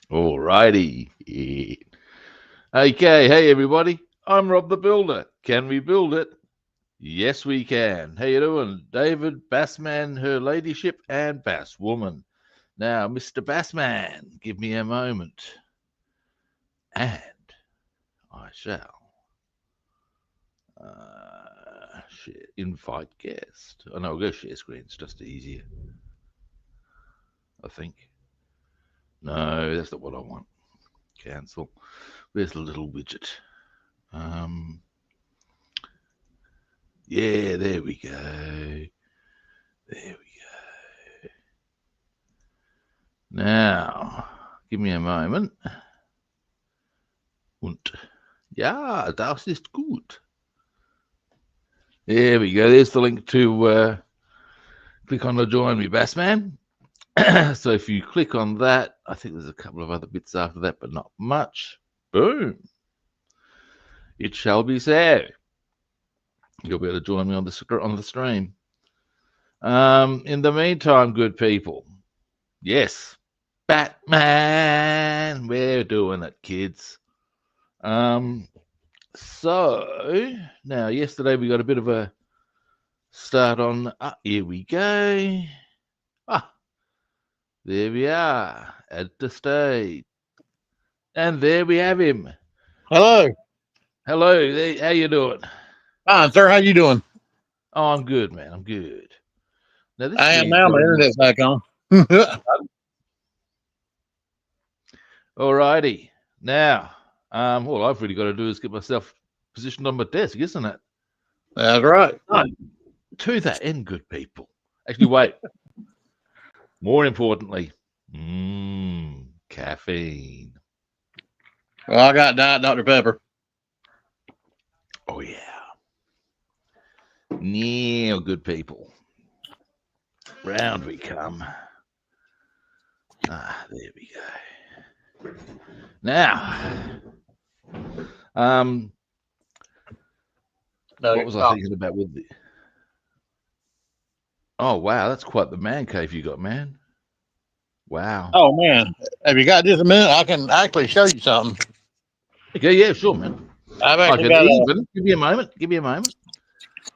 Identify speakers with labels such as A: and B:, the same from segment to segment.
A: All righty. Yeah. Okay, hey everybody. I'm Rob the Builder. Can we build it? Yes, we can. How you doing, David, Bassman, her ladyship, and Basswoman? Now, Mr. Bassman, give me a moment, and I shall share, invite guest. Oh no, I'll go share screen. It's just easier, I think. No, that's not what I want. Cancel. Where's the little widget? Um, yeah, there we go. There we go. Now, give me a moment. Und ja, das ist gut. There we go. There's the link to click on the Join Me Bassman. So if you click on that, I think there's a couple of other bits after that, but not much. Boom. It shall be so. You'll be able to join me on the stream. In the meantime, good people, yes, Batman, we're doing it, kids. So now, yesterday we got a bit of a start on. Here we go. There we are at the stage, and there we have him.
B: Hello.
A: Hello, how you doing?
B: Fine, sir. How you doing?
A: Oh, I'm good, man. I'm good. Now this
B: I am
A: means
B: now. My internet's back on.
A: All righty. Now, all I've really got to do is get myself positioned on my desk, isn't it?
B: That's right.
A: No, to that end, good people. Actually, wait. More importantly, caffeine.
B: Well, I got Diet Dr. Pepper.
A: Oh, yeah. Now, good people. Round we come. There we go. Now, what was I thinking about with the... Oh, wow, that's quite the man cave you got, man. Wow.
B: Oh, man. Have you got just a minute? I can actually show you something.
A: Okay, yeah, sure, man. I can even... Give me a moment. Give me a moment.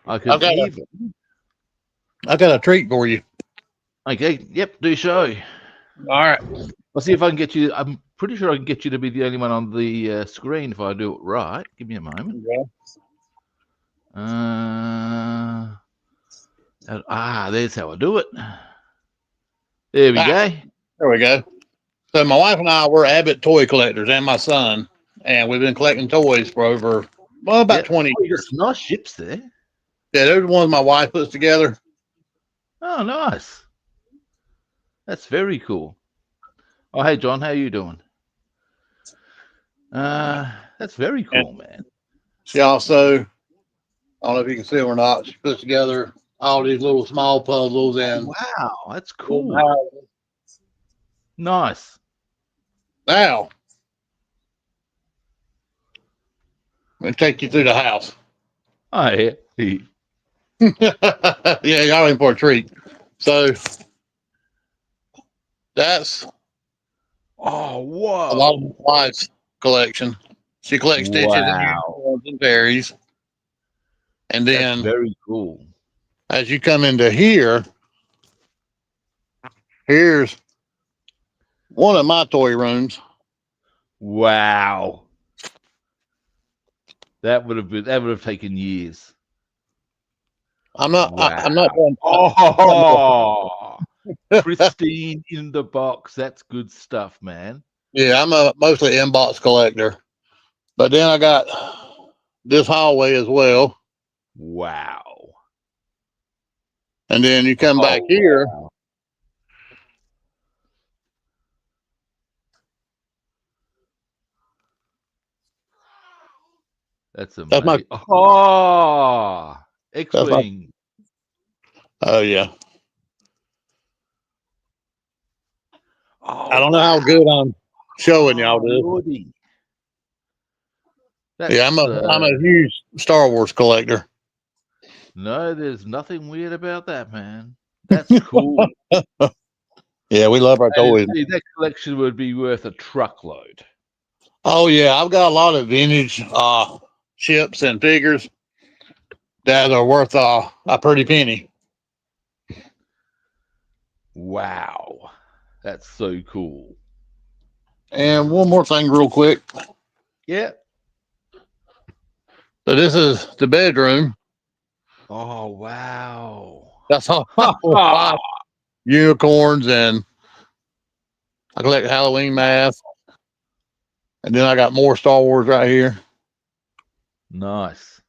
A: I can even...
B: I got a treat for you.
A: Okay, yep, do show.
B: All right.
A: I'll see if I can get you... I'm pretty sure I can get you to be the only one on the screen if I do it right. Give me a moment. There's how I do it. There we go.
B: There we go. So my wife and I were avid toy collectors, and my son, and we've been collecting toys for over about 20 years.
A: Some nice ships there.
B: Yeah, those are the ones my wife puts together.
A: Oh, nice. That's very cool. Oh, hey John, how you doing? That's very cool, man.
B: She also, I don't know if you can see them or not, she puts together all these little small puzzles and
A: wow, that's cool. Nice.
B: Now, I'm gonna take you through the house.
A: Oh yeah.
B: Yeah, y'all in for a treat. So that's
A: wow.
B: A lot of my wife's collection. She collects stitches and berries. And then
A: that's very cool.
B: As you come into here, here's one of my toy rooms.
A: Wow. That would have taken years.
B: I'm not
A: done. Pristine in the box. That's good stuff, man.
B: Yeah, I'm a mostly inbox collector. But then I got this hallway as well.
A: Wow.
B: And then you come back here. Wow.
A: That's amazing. X-Wing.
B: Oh, yeah. I don't know how good I'm showing y'all this. Yeah, I'm a huge Star Wars collector.
A: No, there's nothing weird about that, man. That's cool.
B: Yeah, we love our
A: And
B: toys.
A: indeed, that collection would be worth a truckload.
B: Oh yeah, I've got a lot of vintage ships and figures that are worth a pretty penny.
A: Wow. That's so cool.
B: And one more thing, real quick.
A: Yeah.
B: So this is the bedroom.
A: Oh, wow.
B: That's all.
A: Ah,
B: Unicorns, and I collect Halloween masks. And then I got more Star Wars right here.
A: nice.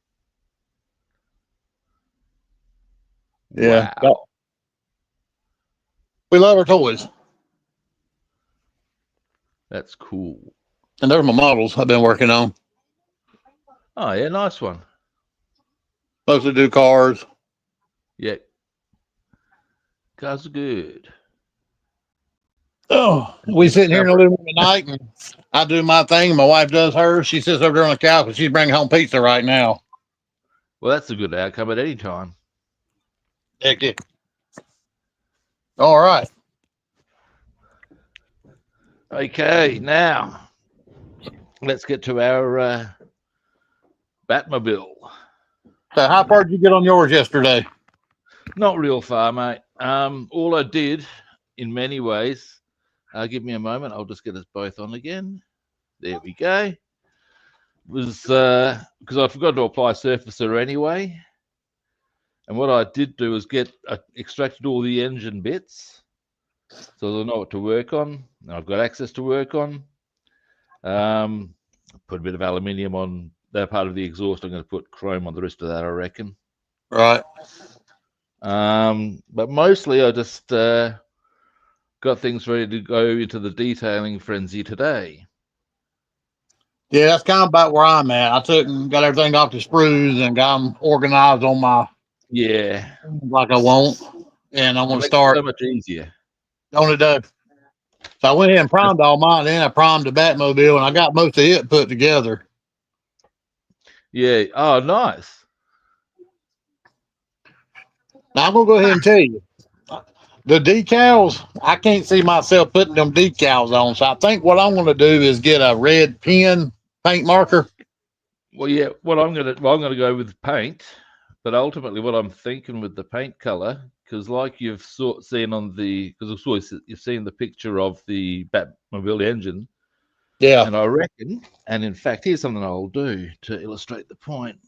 B: Yeah.
A: Wow.
B: We love our toys.
A: That's cool.
B: And there's my models I've been working on.
A: Oh, yeah, nice one.
B: Mostly do cars.
A: Yeah. Cars are good.
B: Oh, we sitting here in the living room tonight, and I do my thing. My wife does hers. She sits over there on the couch, and she's bringing home pizza right now.
A: Well, that's a good outcome at any time.
B: Heck yeah. All right.
A: Okay, now let's get to our Batmobile.
B: So how far did you get on yours yesterday?
A: Not real far, mate. All I did, in many ways, give me a moment. I'll just get us both on again. There we go. Was because I forgot to apply surfacer anyway. And what I did do was extracted all the engine bits, so I know what to work on. And I've got access to work on. Put a bit of aluminium on that part of the exhaust. I'm going to put chrome on the rest of that, I reckon.
B: Right.
A: But mostly I just got things ready to go into the detailing frenzy today.
B: Yeah, that's kind of about where I'm at. I took and got everything off the sprues and got them organized on my
A: Yeah,
B: like I want, and I'm
A: it
B: gonna
A: makes it
B: start
A: so much easier.
B: on it. So I went ahead and primed all mine. Then I primed the Batmobile, and I got most of it put together.
A: Yeah. Oh, nice.
B: Now I'm gonna go ahead and tell you. The decals, I can't see myself putting them decals on. So I think what I'm going to do is get a red pen paint marker.
A: Well, yeah. I'm gonna go with paint, but ultimately, what I'm thinking with the paint color, because like seen on because you've seen the picture of the Batmobile engine,
B: Yeah.
A: and I reckon, and in fact, here's something I'll do to illustrate the point.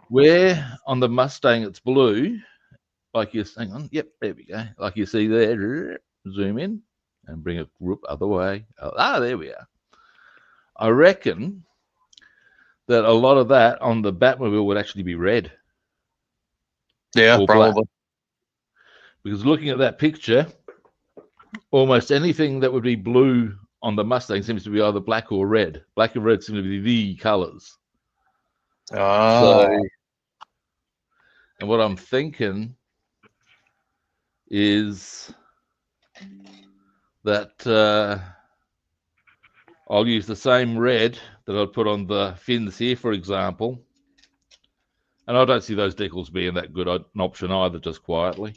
A: Where on the Mustang it's blue, like hang on, yep, there we go. Like you see there, zoom in and bring it whoop other way. There we are. I reckon that a lot of that on the Batmobile would actually be red
B: Yeah,
A: or black.
B: probably.
A: Because looking at that picture, almost anything that would be blue on the Mustang seems to be either black or red. Black and red seem to be the colors. So, and what I'm thinking is that I'll use the same red that I'd put on the fins here, for example. And I don't see those decals being that good an option either, just quietly.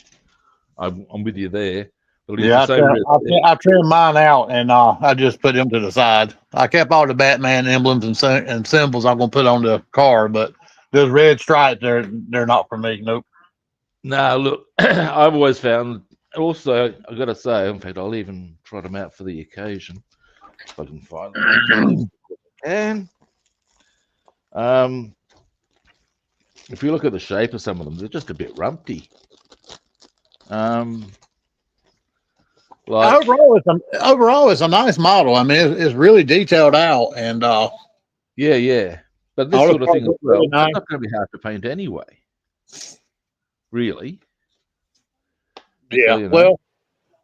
A: I'm with you there. I'll use the
B: Yeah,
A: same red there.
B: I trimmed mine out, and I just put them to the side. I kept all the Batman emblems and symbols I'm going to put on the car, but those red stripes, they're not for me. Nope.
A: Now, look, I've always found, also, I've got to say, in fact, I'll even trot them out for the occasion. If I can find them. And if you look at the shape of some of them, they're just a bit rumpty. Like
B: Overall, it's a nice model. I mean, it's really detailed out, and
A: yeah. But this
B: all the
A: sort of
B: parts
A: thing as
B: look
A: well,
B: really
A: it's
B: nice.
A: not going to be hard to paint anyway. Really.
B: Yeah.
A: So,
B: Well,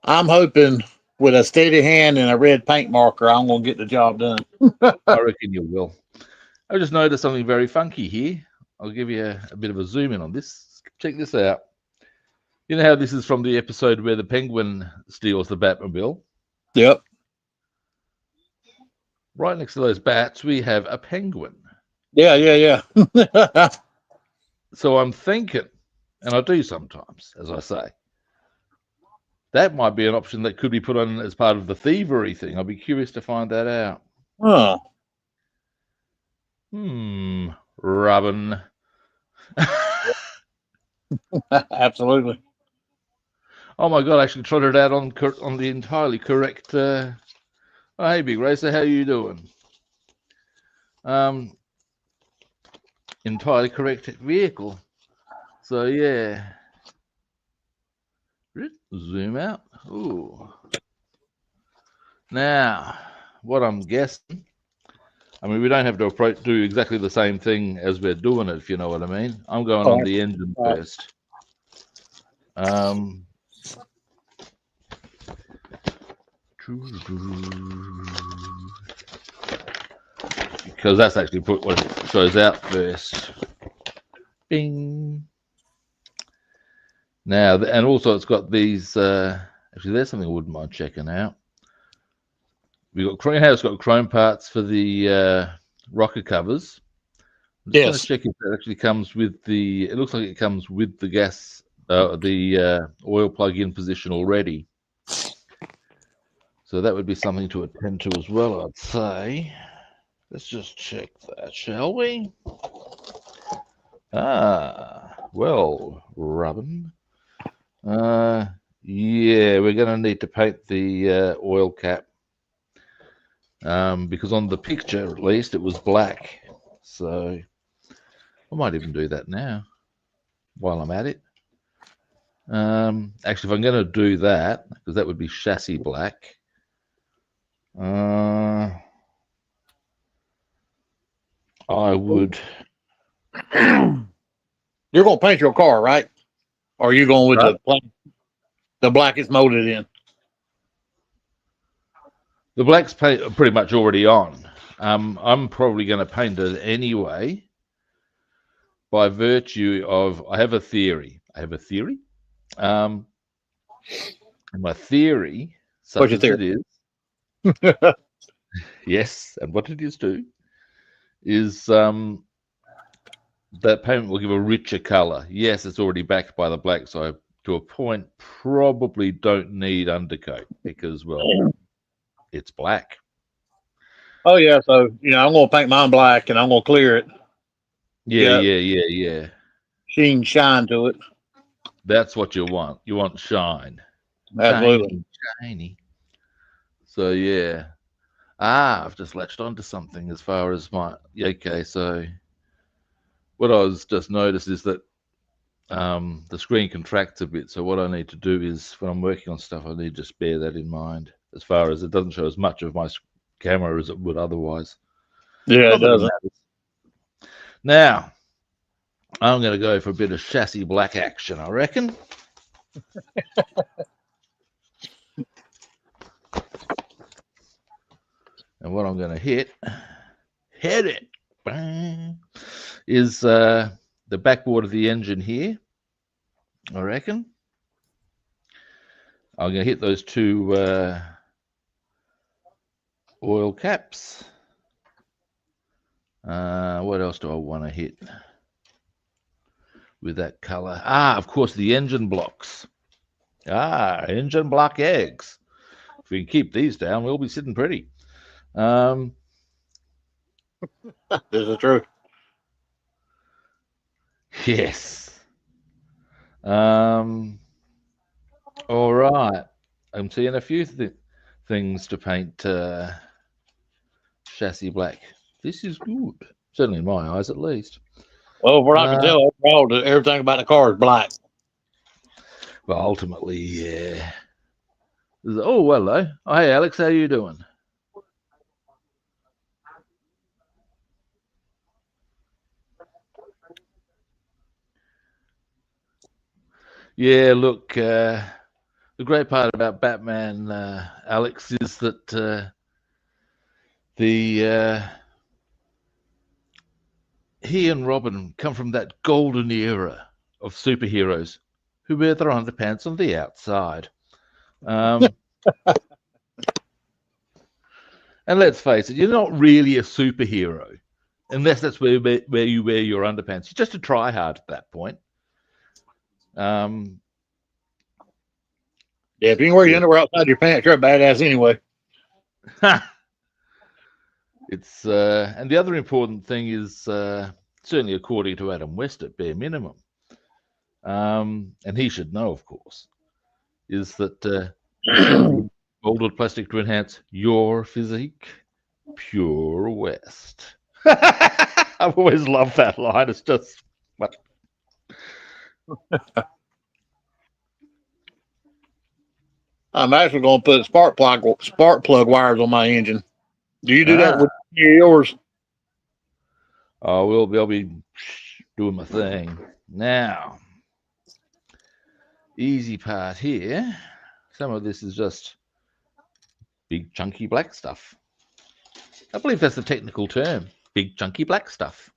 B: I'm hoping with a steady hand and a red paint marker, I'm going to get the job done.
A: I reckon you will. I just noticed something very funky here. I'll give you a bit of a zoom in on this. Check this out. You know how this is from the episode where the penguin steals the Batmobile?
B: Yep.
A: Right next to those bats, we have a penguin.
B: Yeah.
A: So I'm thinking, and I do sometimes, as I say, That might be an option that could be put on as part of the thievery thing. I'll be curious to find that out.
B: Huh.
A: Robin.
B: Absolutely.
A: Oh my God! I actually trotted out on the entirely correct. Oh, hey, Big Racer, how you doing? Entirely correct vehicle. So yeah. Zoom out. Ooh. Now, what I'm guessing. I mean, we don't have to do exactly the same thing as we're doing it, if you know what I mean. I'm going on the engine first. Because that's actually what shows out first. Bing. Now, and also it's got these. Actually, there's something I wouldn't mind checking out. We've got chrome parts for the rocker covers. I'm just going to check if that actually comes with the. It looks like it comes with the gas, the oil plug-in position already. So that would be something to attend to as well, I'd say. Let's just check that, shall we? Well, Robin. Yeah, we're going to need to paint the oil cap. Because on the picture, at least, it was black. So I might even do that now while I'm at it. Actually, if I'm going to do that, because that would be chassis black. I would.
B: You're going to paint your car, right? Or are you going with the black it's molded in?
A: The black's pretty much already on. I'm probably going to paint it anyway by virtue of I have a theory. And my theory, such as it is, yes, and what it is too, is that paint will give a richer color. Yes, it's already backed by the black, so I, to a point, probably don't need undercoat because, well, it's black.
B: Oh yeah, so I'm going to paint mine black and I'm going to clear it.
A: Yeah.
B: Shine to it.
A: That's what you want. You want shine.
B: Absolutely.
A: Shiny. So yeah. I've just latched onto something as far as my okay. So what I was just noticed is that the screen contracts a bit. So what I need to do is when I'm working on stuff, I need to just bear that in mind. As far as it doesn't show as much of my camera as it would otherwise.
B: Yeah, it doesn't.
A: Now, I'm going to go for a bit of chassis black action, I reckon. And what I'm going to hit it, bang, is the backboard of the engine here, I reckon. I'm going to hit those two oil caps. What else do I want to hit with that color? Of course, the engine blocks. Engine block eggs. If we can keep these down, we'll be sitting pretty.
B: This is true.
A: Yes. All right. I'm seeing a few things to paint chassis black. This is good. Certainly in my eyes, at least.
B: Well, from what I can tell, overall, everything about the car is black.
A: But ultimately, yeah. Oh, hello. Oh, hey, Alex, how you doing? Yeah, look, the great part about Batman, Alex, is that he and Robin come from that golden era of superheroes who wear their underpants on the outside. And let's face it, you're not really a superhero unless that's where you wear your underpants. You're just a tryhard at that point.
B: Yeah, if you can wear your underwear outside your pants, you're a badass anyway.
A: It's and the other important thing is certainly according to Adam West at bare minimum, and he should know, of course, is that you shouldn't be molded plastic to enhance your physique. Pure West. I've always loved that line. It's just what.
B: I'm actually going to put spark plug wires on my engine. Do you do that
A: Ah,
B: with yours?
A: I'll be doing my thing now. Easy part here. Some of this is just big chunky black stuff. I believe that's the technical term. Big chunky black stuff.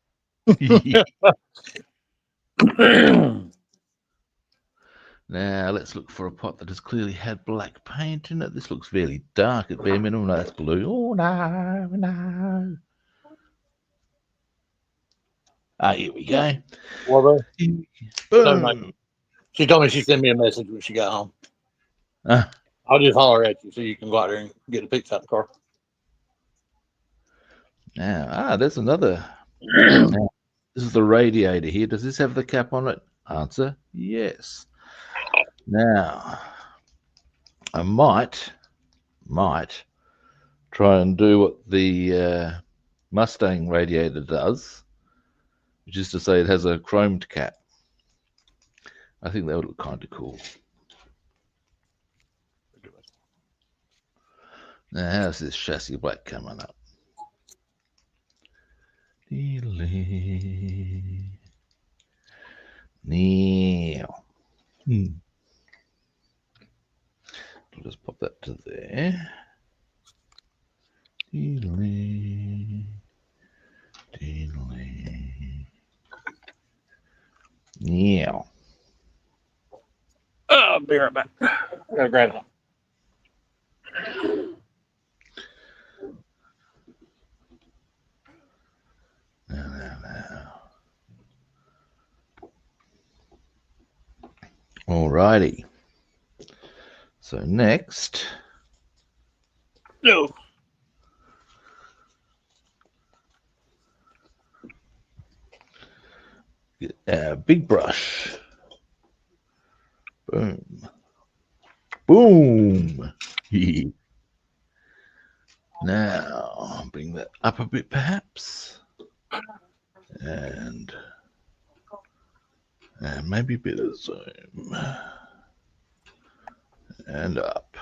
A: Now let's look for a pot that has clearly had black paint in it. This looks fairly dark at bare minimum. No, that's blue. Oh no, no. Ah, here we go.
B: Well,
A: Boom.
B: no. She told me she sent me a message when she got home. I'll just holler at you so you can go out there and get a picture out of the car.
A: Now, there's another. Now, this is the radiator here. Does this have the cap on it? Answer, yes. Now, I might try and do what the Mustang radiator does, which is to say it has a chromed cap. I think that would look kind of cool. Now, how's this chassis black coming up? Now, I'll just pop that to there. Now.
B: I'll be right back. I gotta grab it.
A: Now. Alrighty. So next.
B: No.
A: Big brush. Boom. Boom. Now, bring that up a bit perhaps. And maybe a bit of zoom. And up.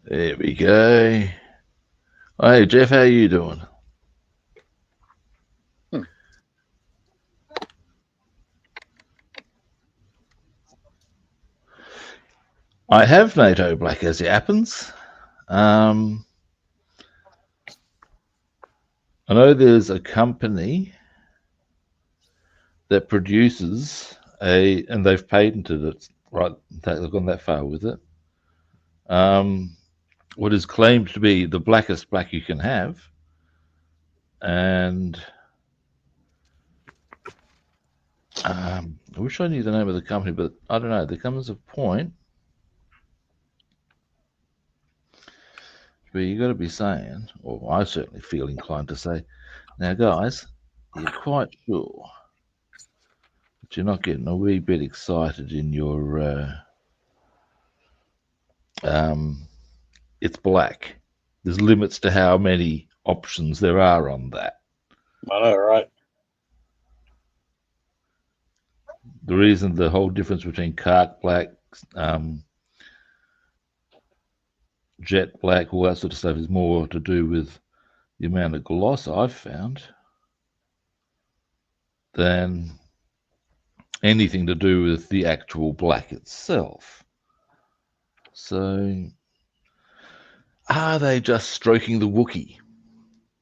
A: There we go. Hey, Jeff, how you doing? I have NATO black as it happens. I know there's a company that produces and they've patented it, right? They've gone that far with it. What is claimed to be the blackest black you can have. And I wish I knew the name of the company, but I don't know. There comes a point where you got to be saying, or I certainly feel inclined to say, now, guys, you're quite sure that you're not getting a wee bit excited in your it's black. There's limits to how many options there are on that.
B: I know, right?
A: The reason the whole difference between Kark black, jet black, all that sort of stuff is more to do with the amount of gloss I've found than anything to do with the actual black itself. So, are they just stroking the Wookiee?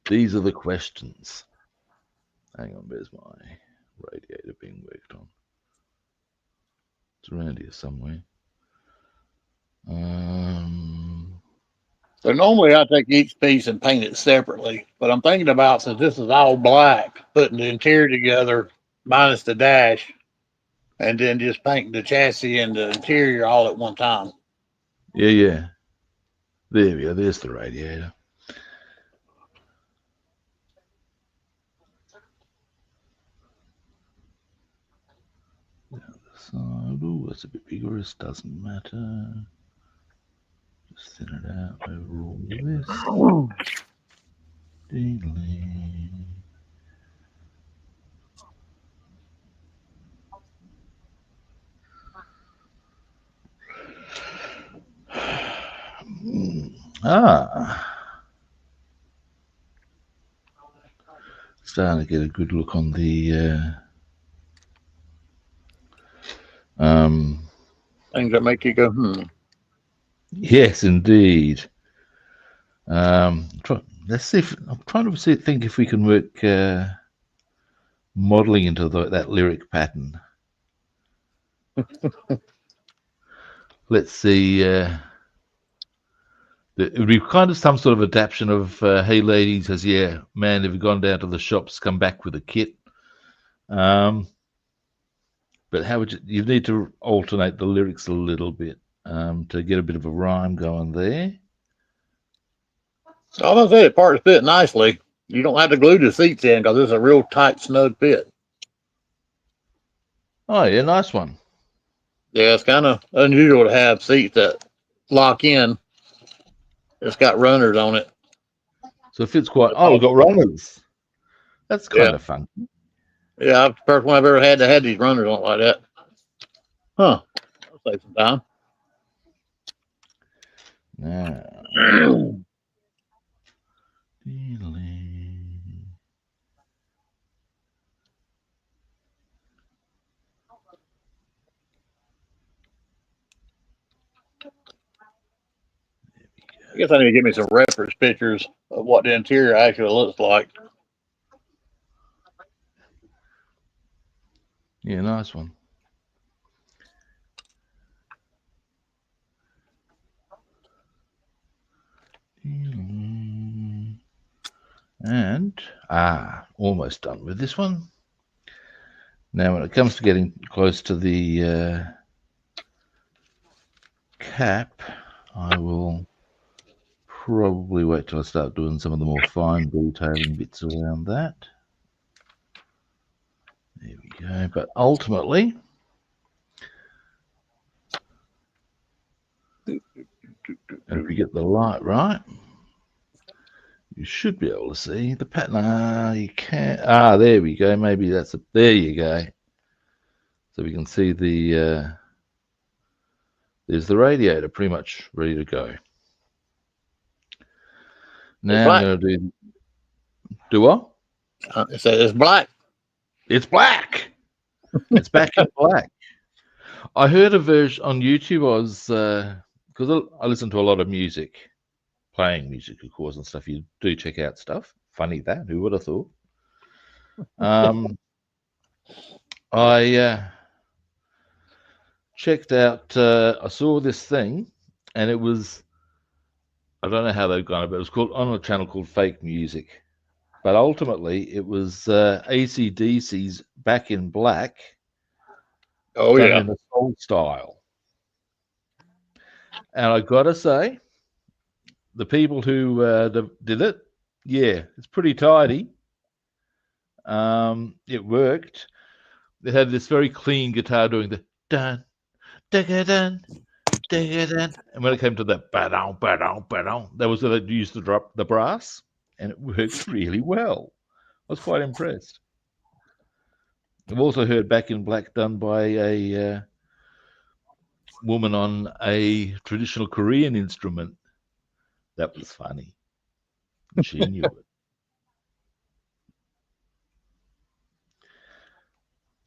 A: These are the questions. Hang on, where's my radiator being worked on? It's around here somewhere.
B: So normally I take each piece and paint it separately, but I'm thinking about, since this is all black, putting the interior together minus the dash and then just paint the chassis and the interior all at one time.
A: Yeah, yeah. There we go. There's the radiator. So, ooh, that's a bit bigger. It doesn't matter. Just thin it out over all this. Deedly. Starting to get a good look on the
B: Things that make you go,
A: yes, indeed. Let's see if I'm trying to think if we can work modeling into that lyric pattern. Let's see. It would be kind of some sort of adaptation of "Hey ladies, has man have you gone down to the shops, come back with a kit?" But how would you need to alternate the lyrics a little bit to get a bit of a rhyme going there.
B: I was gonna say it parts fit nicely. You don't have to glue the seats in because it's a real tight, snug fit.
A: Oh yeah, nice one.
B: Yeah, it's kind of unusual to have seats that lock in. It's got runners on it.
A: So it fits quite. Oh, we've got runners. That's kind
B: Yeah,
A: of fun.
B: yeah. That's the first one I've ever had that had these runners on it like that. Huh? That'll save some time.
A: Now,
B: I guess I need to get me some reference pictures of what the interior actually looks like.
A: yeah, nice one. And almost done with this one. Now, when it comes to getting close to the cap, I will probably wait till I start doing some of the more fine detailing bits around that. There we go. But ultimately, if we get the light right, you should be able to see the pattern. You can't. There we go. Maybe that's a. There you go. So we can see the. There's the radiator, pretty much ready to go. Now I'm going to do what?
B: It says it's black.
A: It's black. It's back in black. I heard a version on YouTube. I was because I listen to a lot of music, playing music, of course, and stuff. You do check out stuff. Funny that. Who would have thought? I checked out. I saw this thing, and it was. I don't know how they've gone, but it was called on a channel called Fake Music. But ultimately, it was AC/DC's Back in Black.
B: Oh
A: done
B: yeah.
A: in a soul style. And I gotta say, the people who did it, yeah, it's pretty tidy. It worked. They had this very clean guitar doing the dun, dun, dun, dun, and when it came to that ba-dum, ba-dum, ba-dum, that was where they used to drop the brass, and it worked really well. I was quite impressed. I've also heard Back in Black done by a woman on a traditional Korean instrument. That was funny. She knew it.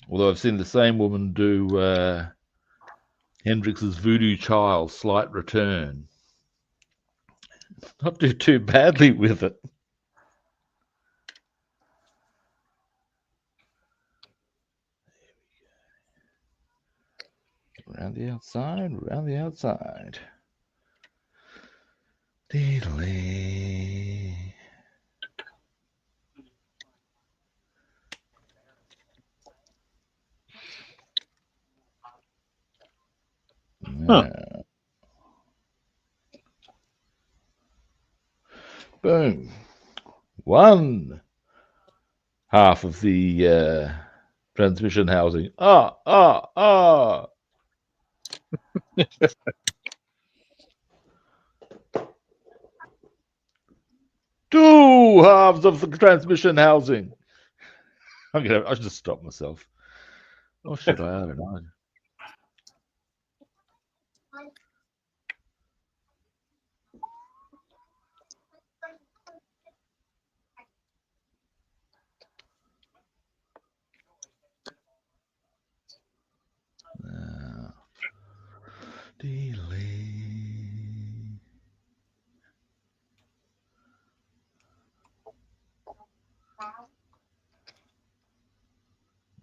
A: Although I've seen the same woman do Hendrix's Voodoo Child, Slight Return. Not do too badly with it. Around the outside, around the outside. Deedly. Boom. One half of the transmission housing. Ah. Two halves of the transmission housing. I should just stop myself. Or should I? I don't know. Delay.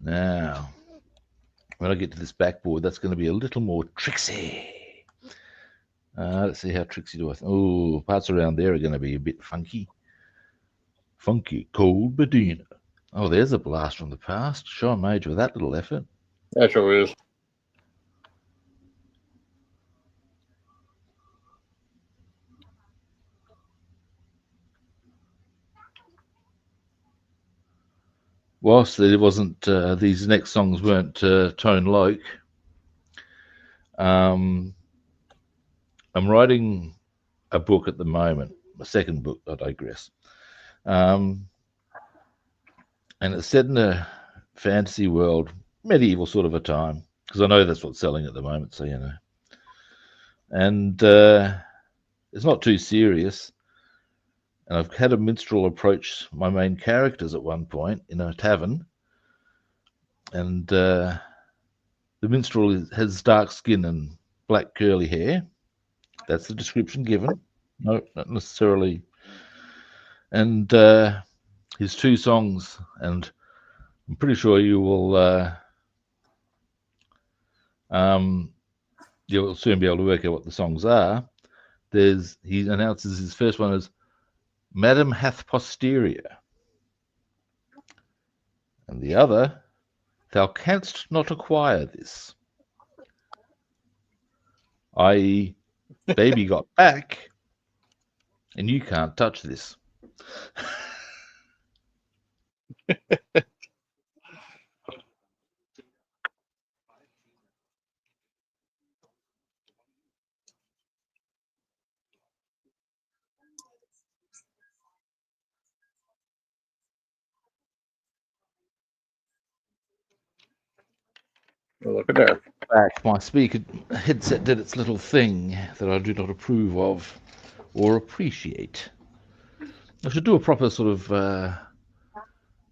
A: Now, when I get to this backboard, that's going to be a little more tricksy. Let's see how tricksy do I think. Oh, parts around there are going to be a bit funky. Funky cold Medina. Oh, there's a blast from the past. Sean Major with that little effort.
B: That sure is.
A: Whilst there wasn't, these next songs weren't tone-like, I'm writing a book at the moment, a second book, I digress. And it's set in a fantasy world, medieval sort of a time, because I know that's what's selling at the moment, so you know. And it's not too serious. And I've had a minstrel approach my main characters at one point in a tavern. And the minstrel has dark skin and black curly hair. That's the description given. No, not necessarily. And his two songs, and I'm pretty sure you will you'll soon be able to work out what the songs are. He announces his first one as Madam hath posterior, and the other, thou canst not acquire this, i.e., baby got back, and you can't touch this.
B: Well, look at there.
A: Back, my speaker headset did its little thing that I do not approve of or appreciate. I should do a proper sort of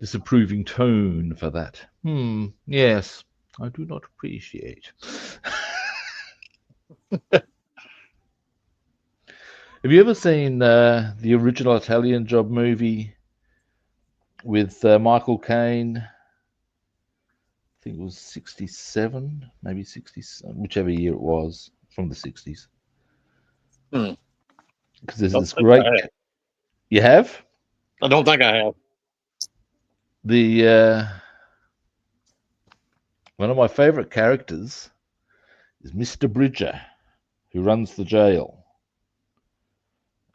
A: disapproving tone for that. Yes, I do not appreciate. Have you ever seen the original Italian Job movie with Michael Caine? I think it was 67, maybe 60, whichever year it was, from the 60s. Because there's this great... You have?
B: I don't think I have.
A: One of my favorite characters is Mr. Bridger, who runs the jail.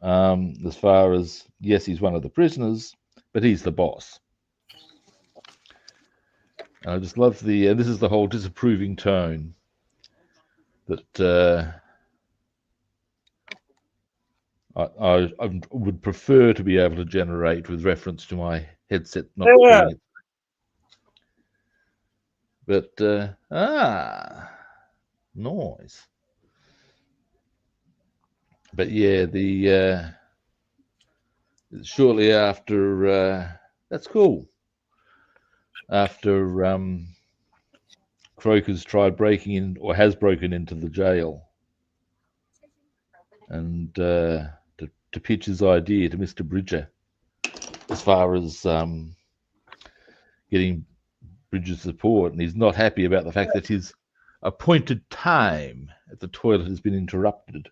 A: As far as, yes, he's one of the prisoners, but he's the boss. And I just love this is the whole disapproving tone that I would prefer to be able to generate with reference to my headset not doing it. But noise. But yeah, shortly after that's cool. After Croker's tried breaking in, or has broken into the jail, and to pitch his idea to Mr. Bridger, as far as getting Bridger's support, and he's not happy about the fact that his appointed time at the toilet has been interrupted.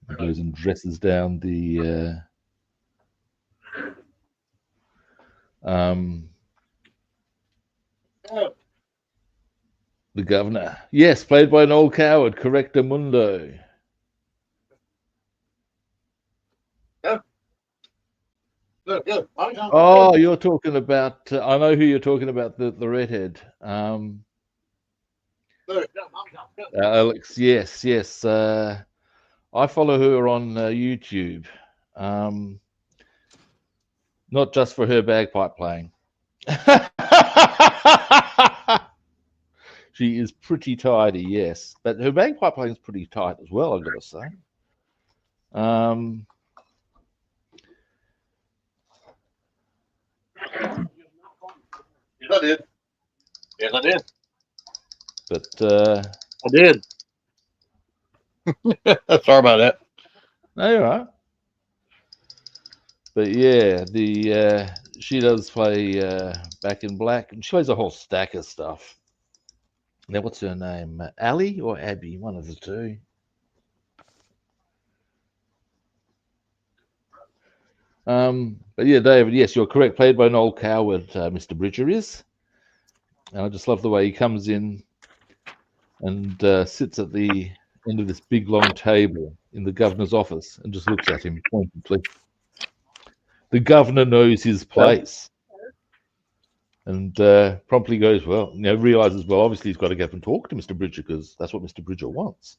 A: He goes and dresses down the governor. Yes, played by an old coward, Correctamundo. Oh, you're talking about. I know who you're talking about. The redhead. Alex. Yes, yes. I follow her on YouTube. Not just for her bagpipe playing. She is pretty tidy, yes, but her bagpipe playing is pretty tight as well, I've got to say.
B: Yes, I did. Yes, I did.
A: But
B: I did. Sorry about that.
A: no, you're right. But yeah, the she does play Back in Black, and she plays a whole stack of stuff. Now, what's her name? Ali or Abby? One of the two. But yeah, David, yes, you're correct. Played by Noel Coward, Mr. Bridger is. And I just love the way he comes in and sits at the end of this big long table in the governor's office and just looks at him pointedly. The governor knows his place and promptly goes, well, realizes, well, obviously he's got to get up and talk to Mr. Bridger because that's what Mr. Bridger wants.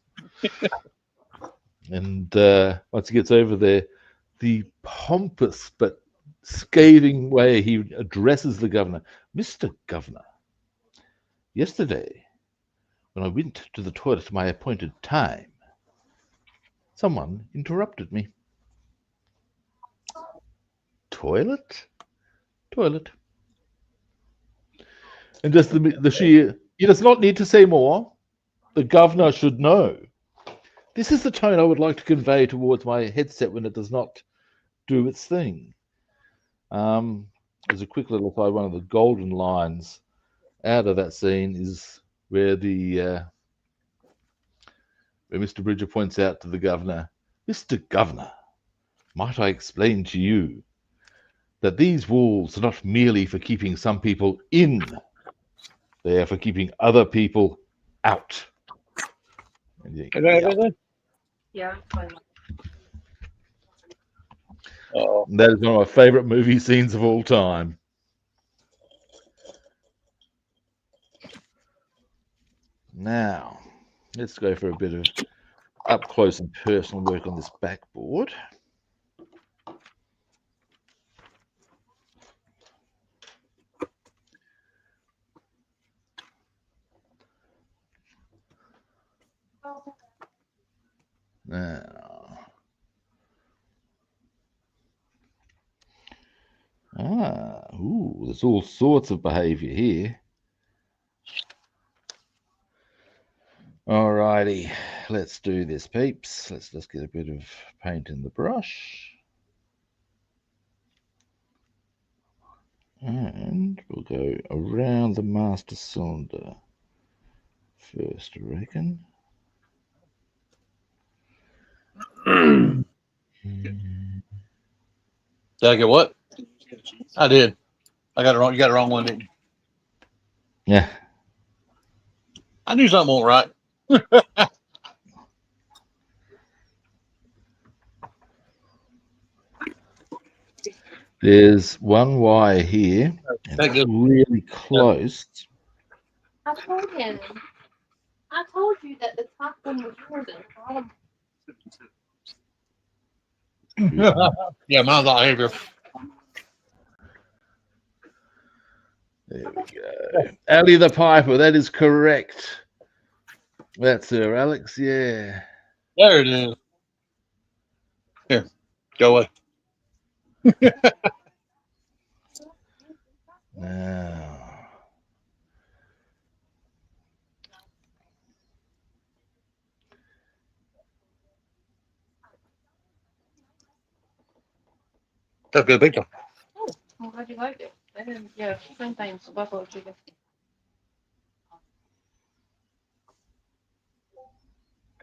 A: And once he gets over there, the pompous but scathing way he addresses the governor. Mr. Governor, yesterday, when I went to the toilet at my appointed time, someone interrupted me. Toilet? Toilet. And just the sheer, he does not need to say more. The governor should know. This is the tone I would like to convey towards my headset when it does not do its thing. As a quick little aside, one of the golden lines out of that scene is where where Mr. Bridger points out to the governor, Mr. Governor, might I explain to you that these walls are not merely for keeping some people in, they are for keeping other people out. And you think,
C: Yeah.
A: that is one of my favorite movie scenes of all time. Now, let's go for a bit of up close and personal work on this backboard. Now, there's all sorts of behavior here. Alrighty, let's do this, peeps. Let's just get a bit of paint in the brush. And we'll go around the master cylinder first, I reckon.
B: Did I get what? I did. I got it wrong. You got it wrong one, didn't you?
A: Yeah.
B: I knew something wasn't right.
A: There's one wire here, and it's really close.
C: I told him. I told you that the top one was yours and the bottom.
B: Yeah, mine's all heavier.
A: There we go. Ali the Piper, that is correct. That's her, Alex, yeah.
B: There it is. Here, go away.
A: Now,
B: That's a good picture.
C: Oh, I'm glad you liked it. I didn't, yeah, sometimes buffalo chicken.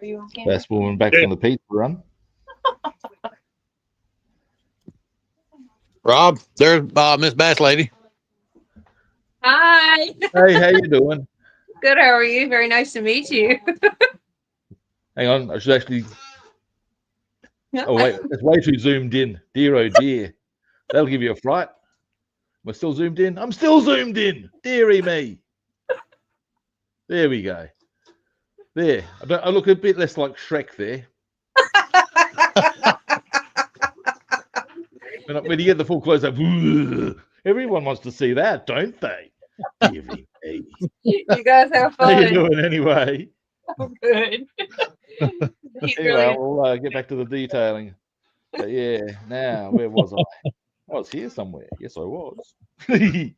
C: Are you okay?
A: best woman back from the pizza run.
B: Rob, there's Miss Bass Lady.
C: Hi.
A: Hey, how you doing?
C: Good. How are you? Very nice to meet you.
A: Hang on, I should actually. Oh wait, it's way too zoomed in. Dear, oh dear. That'll give you a fright. Am I still zoomed in? I'm still zoomed in. Deary me. There we go. There. I look a bit less like Shrek there. When you get the full close up, everyone wants to see that, don't they? Deary me.
C: You guys have
A: How you
C: fun.
A: doing anyway?
C: I'm good. He's
A: Anyway,
C: really
A: we'll get back to the detailing. But yeah, now where was I? I was here somewhere. Yes, I was.
B: She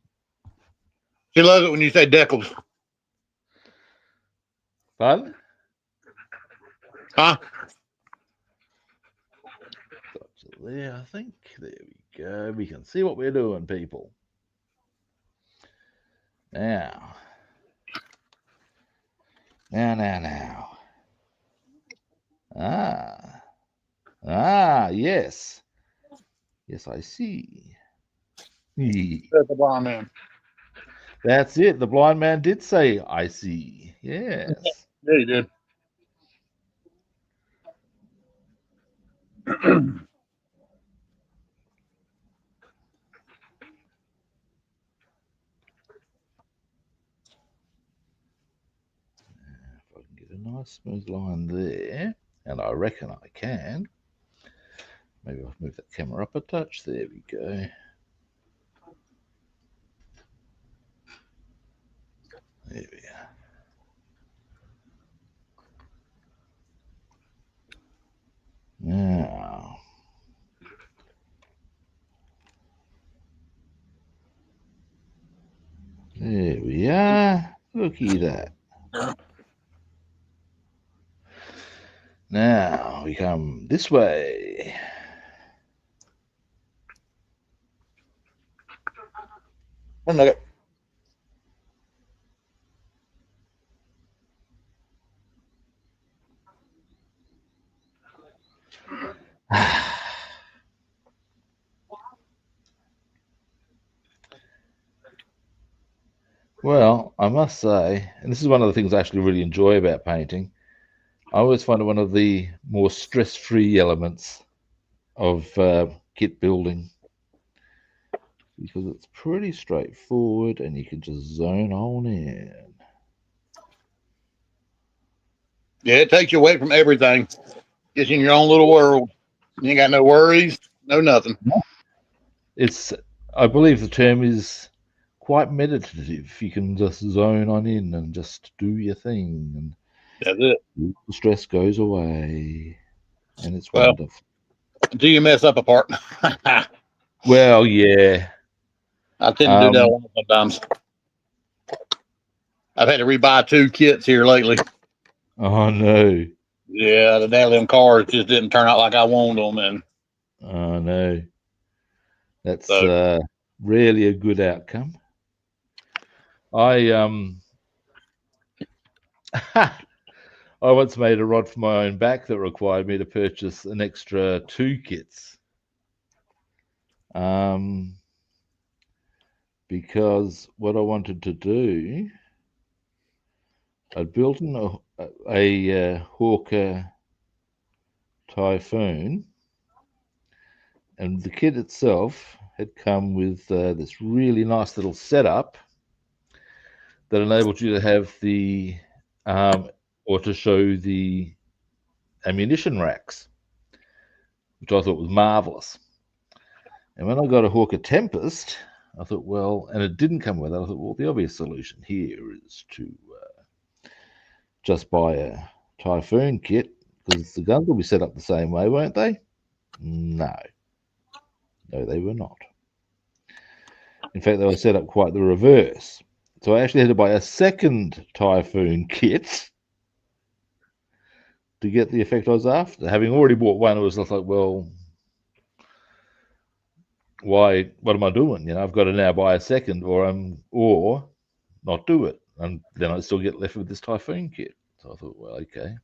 B: loves it when you say decals.
A: Fun?
B: Huh?
A: Gotcha there, I think. There we go. We can see what we're doing, people. Now. Now. Yes. Yes, I see.
B: That's the blind man.
A: That's it. The blind man did say, I see. Yes.
B: Yeah, you did.
A: If I can get a nice smooth line there, and I reckon I can. Maybe I'll move that camera up a touch. There we go. There we are. Now. There we are. Looky that. Now we come this way.
B: One nugget.
A: Well, I must say, and this is one of the things I actually really enjoy about painting, I always find it one of the more stress-free elements of kit building because it's pretty straightforward and you can just zone on in.
B: Yeah, it takes you away from everything. Gets you in your own little world. You ain't got no worries, no nothing.
A: It's, I believe the term is quite meditative. You can just zone on in and just do your thing, and
B: That's it.
A: the stress goes away, and it's
B: Well,
A: wonderful.
B: until you mess up a part.
A: Well, yeah.
B: I tend to do that a lot sometimes. I've had to rebuy 2 kits here lately.
A: Oh no.
B: Yeah, the damn cars just didn't turn out like I wanted them, and
A: Oh no. That's
B: so
A: really a good outcome. I I once made a rod for my own back that required me to purchase an extra 2 kits. Because what I wanted to do, I'd built a Hawker Typhoon, and the kit itself had come with this really nice little setup that enabled you to have the or to show the ammunition racks, which I thought was marvelous. And when I got a Hawker Tempest, I thought, well, and it didn't come with it. I thought, well, the obvious solution here is to just buy a Typhoon kit because the guns will be set up the same way, won't they? No, they were not. In fact, they were set up quite the reverse. So I actually had to buy a second Typhoon kit to get the effect I was after. Having already bought one, it was like, well, why? What am I doing? You know, I've got to now buy a second, or not do it, and then I still get left with this Typhoon kit. So I thought, well, okay,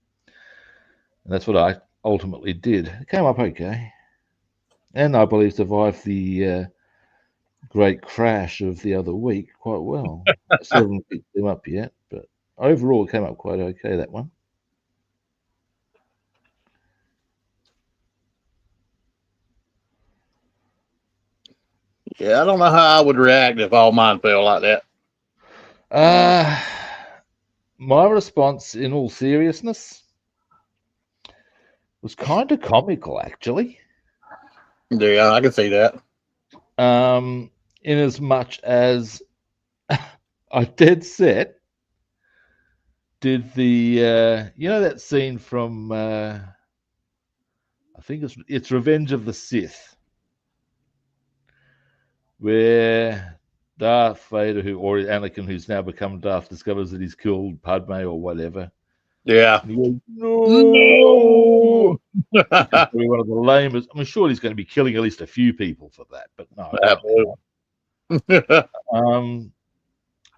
A: and that's what I ultimately did. It came up okay, and I believe survived the great crash of the other week quite well. I still haven't picked them up yet, but overall it came up quite okay, that one.
B: Yeah, I don't know how I would react if all mine fell like that.
A: Uh, my response, in all seriousness, was kind of comical, actually.
B: Yeah, I can see that.
A: In as much as I dead set did the you know that scene from I think it's Revenge of the Sith, where Darth Vader, or Anakin, who's now become Darth, discovers that he's killed Padme or whatever,
B: Yeah.
A: and he goes,
B: No.
A: "No!" Which is probably one of the lamest. I mean, sure, he's going to be killing at least a few people for that, but no, apparently
B: Absolutely.
A: not.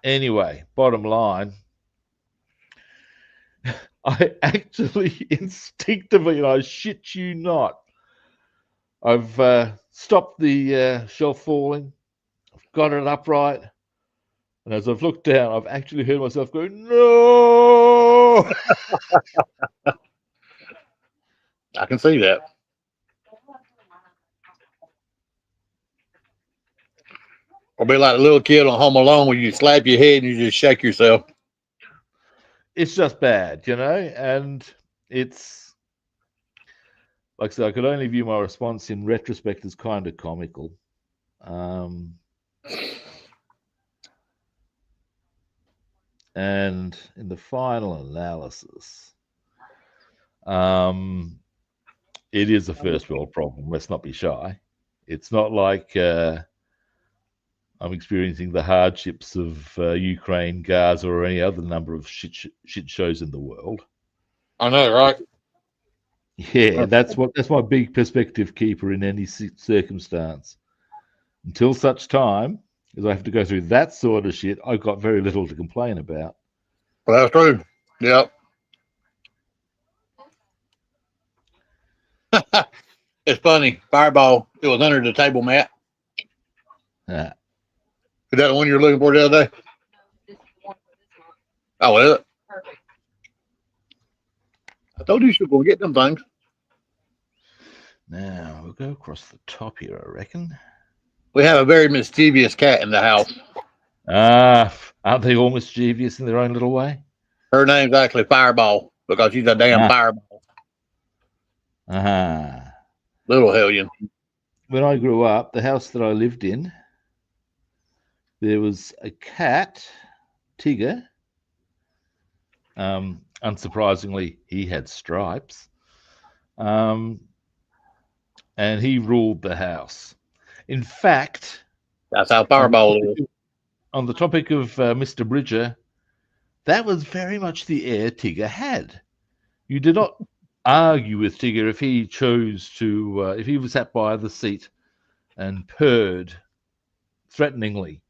A: Anyway, bottom line, I actually instinctively, and I shit you not, I've stopped the shelf falling, I've got it upright, and as I've looked down, I've actually heard myself go, "No!"
B: I can see that. Or be like a little kid on Home Alone where you slap your head and you just shake yourself.
A: It's just bad, you know, and it's like I said, I could only view my response in retrospect as kind of comical. Um, and in the final analysis, it is a first world problem. Let's not be shy. It's not like I'm experiencing the hardships of Ukraine, Gaza, or any other number of shit shows in the world.
B: I know, right?
A: Yeah, that's my big perspective keeper in any circumstance. Until such time as I have to go through that sort of shit, I've got very little to complain about.
B: Well, that's true. Yep. It's funny. Fireball, it was under the table mat.
A: Uh,
B: Is that the one you were looking for the other day?
C: This is one for this month.
B: Oh, is it?
C: Perfect.
B: I told you should go get them things.
A: now we'll go across the top here, I reckon.
B: We have a very mischievous cat in the house.
A: Aren't they all mischievous in their own little way?
B: Her name's actually Fireball because she's a damn
A: Ah,
B: fireball.
A: uh-huh.
B: Little hellion.
A: When I grew up, the house that I lived in, there was a cat, Tigger. Unsurprisingly, he had stripes. And he ruled the house. In fact,
B: That's how
A: on the
B: Fireball
A: topic
B: is.
A: of, on the topic of Mr. Bridger, that was very much the air Tigger had. You did not argue with Tigger if he chose to, if he was sat by the seat and purred threateningly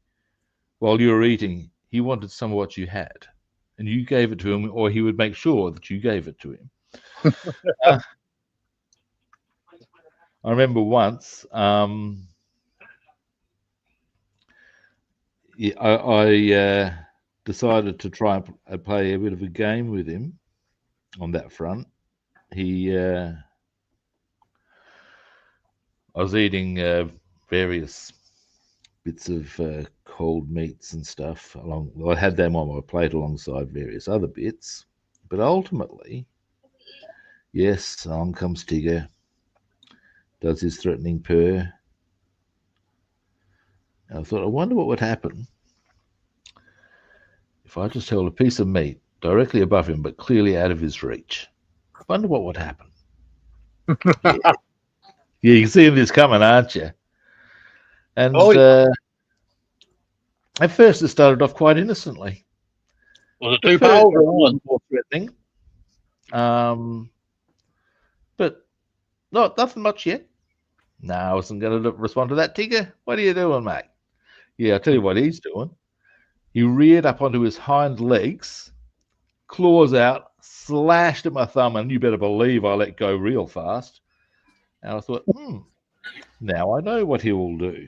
A: while you were eating. He wanted some of what you had, and you gave it to him, or he would make sure that you gave it to him. I remember once, I decided to try and play a bit of a game with him on that front. I was eating various bits of cold meats and stuff I had them on my plate alongside various other bits, but ultimately, yes, on comes Tigger, does his threatening purr. And I thought, I wonder what would happen if I just held a piece of meat directly above him, but clearly out of his reach. I wonder what would happen. Yeah, you can see this coming, aren't you? And
B: Oh, yeah.
A: at first, it started off quite innocently.
B: Was it
A: At
B: two
A: first,
B: paws
A: I
B: or
A: was a
B: one?
A: little more threatening, but not nothing much yet. No, I wasn't going to respond to that, Tigger. What are you doing, mate? Yeah, I'll tell you what he's doing. He reared up onto his hind legs, claws out, slashed at my thumb, and you better believe I let go real fast. And I thought, now I know what he will do.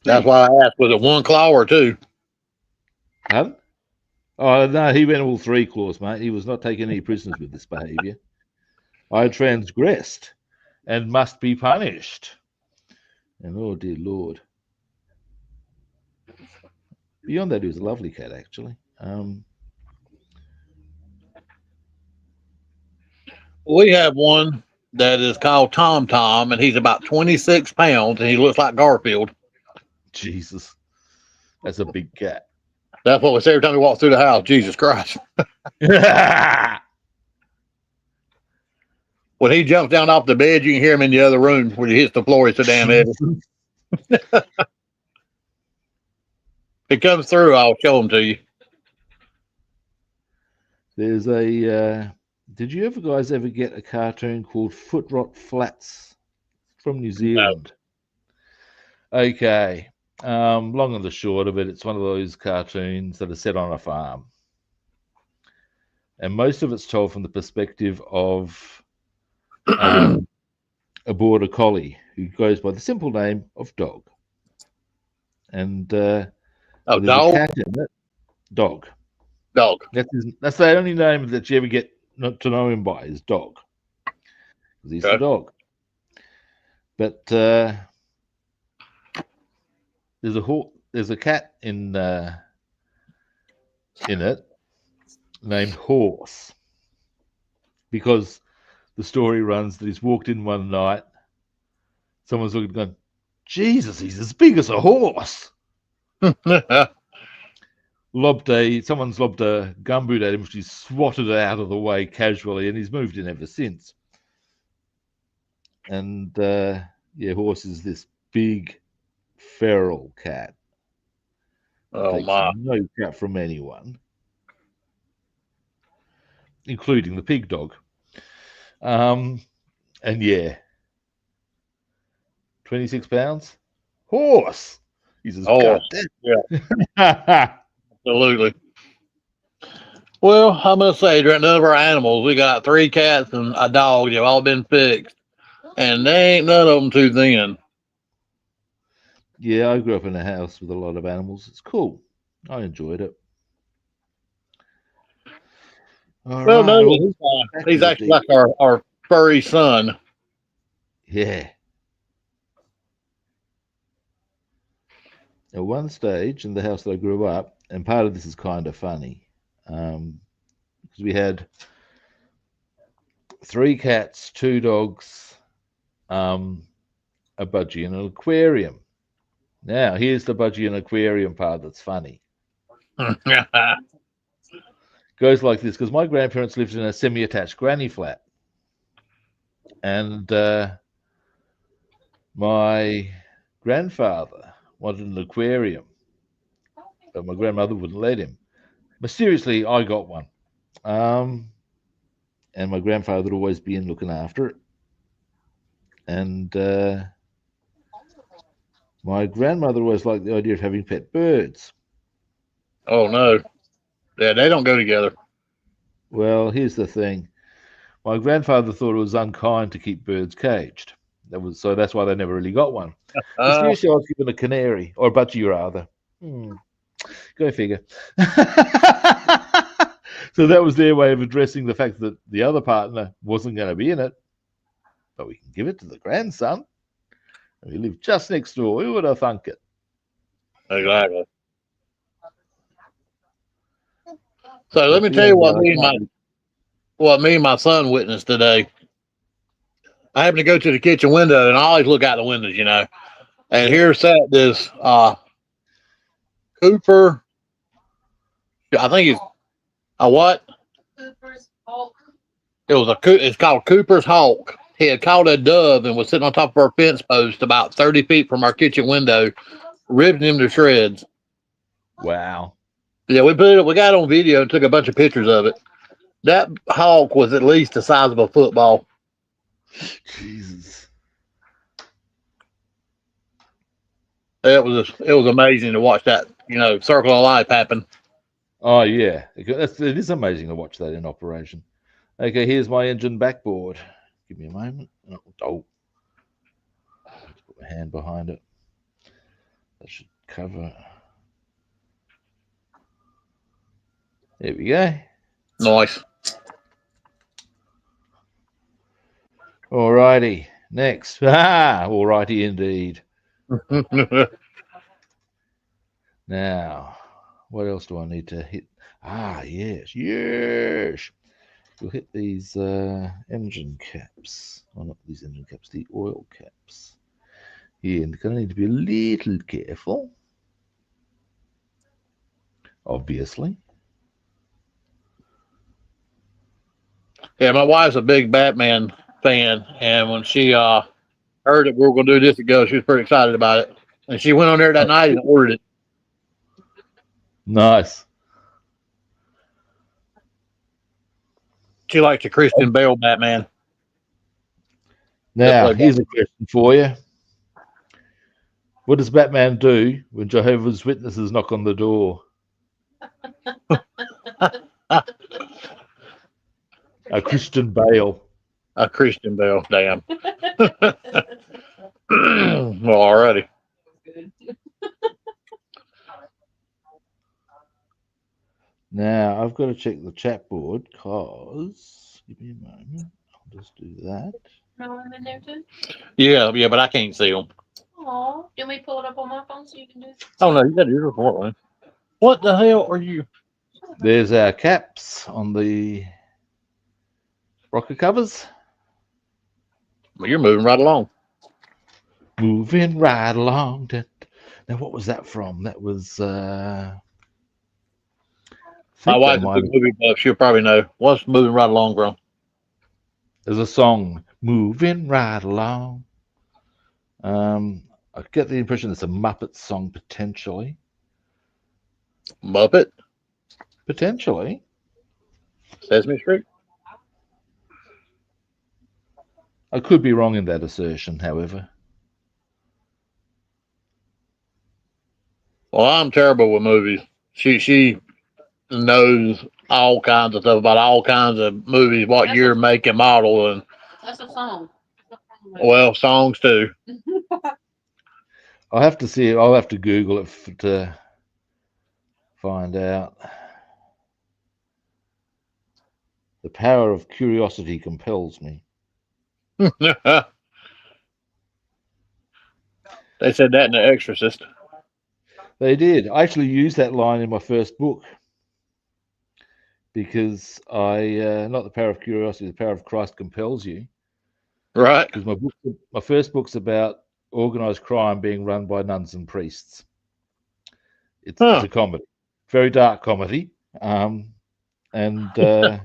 B: That's
A: See,
B: why I asked, was it one claw or two?
A: pardon? Oh, no, he went all three claws, mate. He was not taking any prisoners with this behavior. I transgressed and must be punished. And oh, dear Lord. Beyond that, he was a lovely cat, actually.
B: We have one that is called Tom Tom, and he's about 26 pounds, and he looks like Garfield.
A: Jesus, that's a big cat.
B: That's what we say every time we walk through the house. Jesus Christ. When he jumps down off the bed, you can hear him in the other room when he hits the floor. It's so damn heavy. If he comes through, I'll show him to you.
A: There's a. Did you guys ever get a cartoon called Foot Rot Flats from New Zealand? No. Okay. Long and the short of it, it's one of those cartoons that are set on a farm. And most of it's told from the perspective of a border collie who goes by the simple name of Dog. And there's
B: Dog?
A: a cat in it. Dog.
B: Dog.
A: That's the only name that you ever get not to know him by is Dog. Because he's the dog. But there's a cat in it named Horse, because the story runs that he's walked in one night, someone's looking going, Jesus, he's as big as a horse. Someone's lobbed a gumboot at him, which he's swatted out of the way casually, and he's moved in ever since. And Horse is this big feral cat.
B: Oh my!
A: No crap from anyone, including the pig dog. And 26 pounds. Horse. He's as
B: yeah. Absolutely. Well, I must say, none of our animals, we got 3 cats and a dog. They've all been fixed, and they ain't none of them too thin.
A: Yeah, I grew up in a house with a lot of animals. It's cool. I enjoyed it.
B: Well, no, he's actually like our furry son.
A: Yeah. At one stage in the house that I grew up, and part of this is kind of funny, because we had 3 cats, 2 dogs, a budgie, and an aquarium. Now, here's the budgie and aquarium part that's funny. Goes like this, because my grandparents lived in a semi-attached granny flat. And my grandfather wanted an aquarium, but my grandmother wouldn't let him. Mysteriously, I got one. And my grandfather would always be in looking after it. And my grandmother always liked the idea of having pet birds.
B: Oh, no. Yeah, they don't go together.
A: Well, here's the thing. My grandfather thought it was unkind to keep birds caged. So that's why they never really got one. Mysteriously, I was given a canary, or a budgie rather. Go figure. So that was their way of addressing the fact that the other partner wasn't going to be in it. But we can give it to the grandson. And we live just next door. Who would have thunk it?
B: Exactly. So let me tell you what me and my son witnessed today. I happened to go to the kitchen window, and I always look out the windows, you know. And here sat this Cooper. I think he's a what?
C: Cooper's Hawk.
B: It's called Cooper's Hawk. He had caught a dove and was sitting on top of our fence post about 30 feet from our kitchen window, ripping him to shreds.
A: Wow.
B: Yeah, we got it on video and took a bunch of pictures of it. That hawk was at least the size of a football.
A: Jesus.
B: It was amazing to watch that, circle of life happen.
A: Oh, yeah. It is amazing to watch that in operation. Okay, here's my engine backboard. Give me a moment. Oh. Let's put my hand behind it. That should cover. There we go.
B: Nice.
A: Alrighty. Next. Alrighty indeed. Now, What else do I need to hit? Ah, yes, yes. We'll hit these engine caps. Well, not these engine caps, the oil caps. Yeah, and gonna need to be a little careful. Obviously.
B: Yeah, my wife's a big Batman fan, and when she heard that we were going to do this ago, she was pretty excited about it. And she went on there that night and ordered it.
A: Nice.
B: She likes the Christian Bale Batman.
A: Now, here's a question for you. What does Batman do when Jehovah's Witnesses knock on the door? A Christian Bale.
B: A Christian Bale, damn. Well, already.
A: Now, I've got to check the chat board because, give me a moment, I'll just do that.
C: No one in there too?
B: Yeah, but I can't see them.
C: Aw. Do we pull it up on my phone so you can do it?
B: Oh, no, you got to use report one. What the hell are you?
A: There's our caps on the rocker covers.
B: Well, you're moving right along.
A: Moving right along. Now, what was that from? That was.
B: My wife's a big movie buff. She'll probably know. What's moving right along from?
A: There's a song, Moving Right Along. I get the impression it's a Muppet song, potentially.
B: Muppet?
A: Potentially.
B: Sesame Street?
A: I could be wrong in that assertion, however.
B: Well, I'm terrible with movies. She knows all kinds of stuff about all kinds of movies, what year, make, and model, and
C: That's a song.
B: well, songs too.
A: I'll have to see it. I'll have to Google it to find out. The power of curiosity compels me.
B: They said that in The Exorcist.
A: They did. I actually used that line in my first book because not the power of curiosity, the power of Christ compels you.
B: Right.
A: Because my first book's about organized crime being run by nuns and priests. It's a comedy, very dark comedy, and at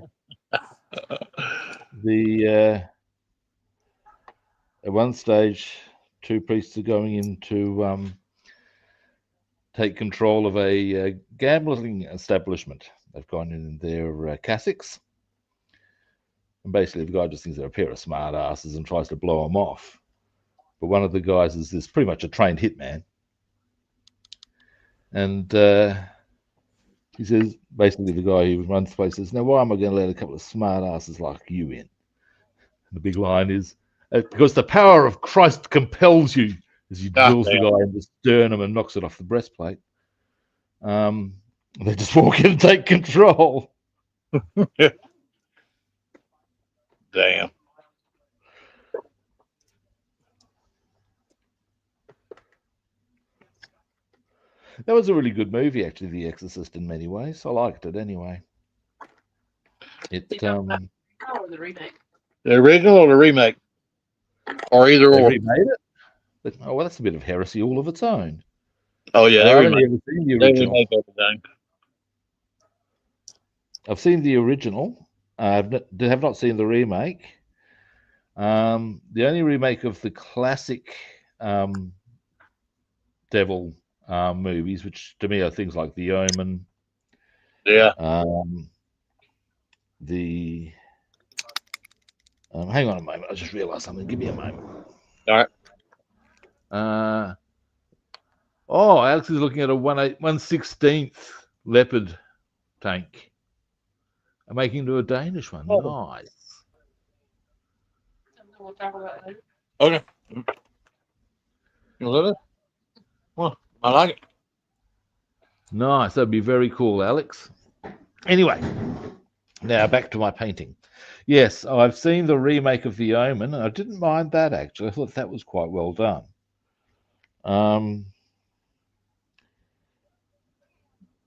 A: one stage, two priests are going in to take control of a gambling establishment. They've gone in their cassocks, and basically the guy just thinks they're a pair of smart asses and tries to blow them off. But one of the guys is this pretty much a trained hitman, and he says, basically the guy who runs the place says, "Now why am I going to let a couple of smart asses like you in?" And the big line is, "Because the power of Christ compels you," as he drills the guy in the sternum and knocks it off the breastplate. They just walk in and take control.
B: Damn.
A: That was a really good movie, actually, The Exorcist, in many ways. I liked it anyway. It
C: or the remake?
B: The original or the remake? Or either
A: they
B: or?
A: remade it? But, oh, well, that's a bit of heresy all of its own.
B: Oh, yeah.
A: I've only ever seen the original.
B: They remake everything.
A: I've seen the original. I have not seen the remake. The only remake of the classic devil movies, which to me are things like The Omen.
B: Yeah.
A: Hang on a moment. I just realized something. Give me a moment.
B: All right.
A: Alex is looking at a 1/16th Leopard tank. I'm making to a Danish one.
B: Oh.
A: Nice.
C: We'll talk about it later.
B: Okay. You love it? Well, I like it.
A: Nice. That'd be very cool, Alex. Anyway, now back to my painting. Yes, I've seen the remake of The Omen, and I didn't mind that, actually. I thought that was quite well done.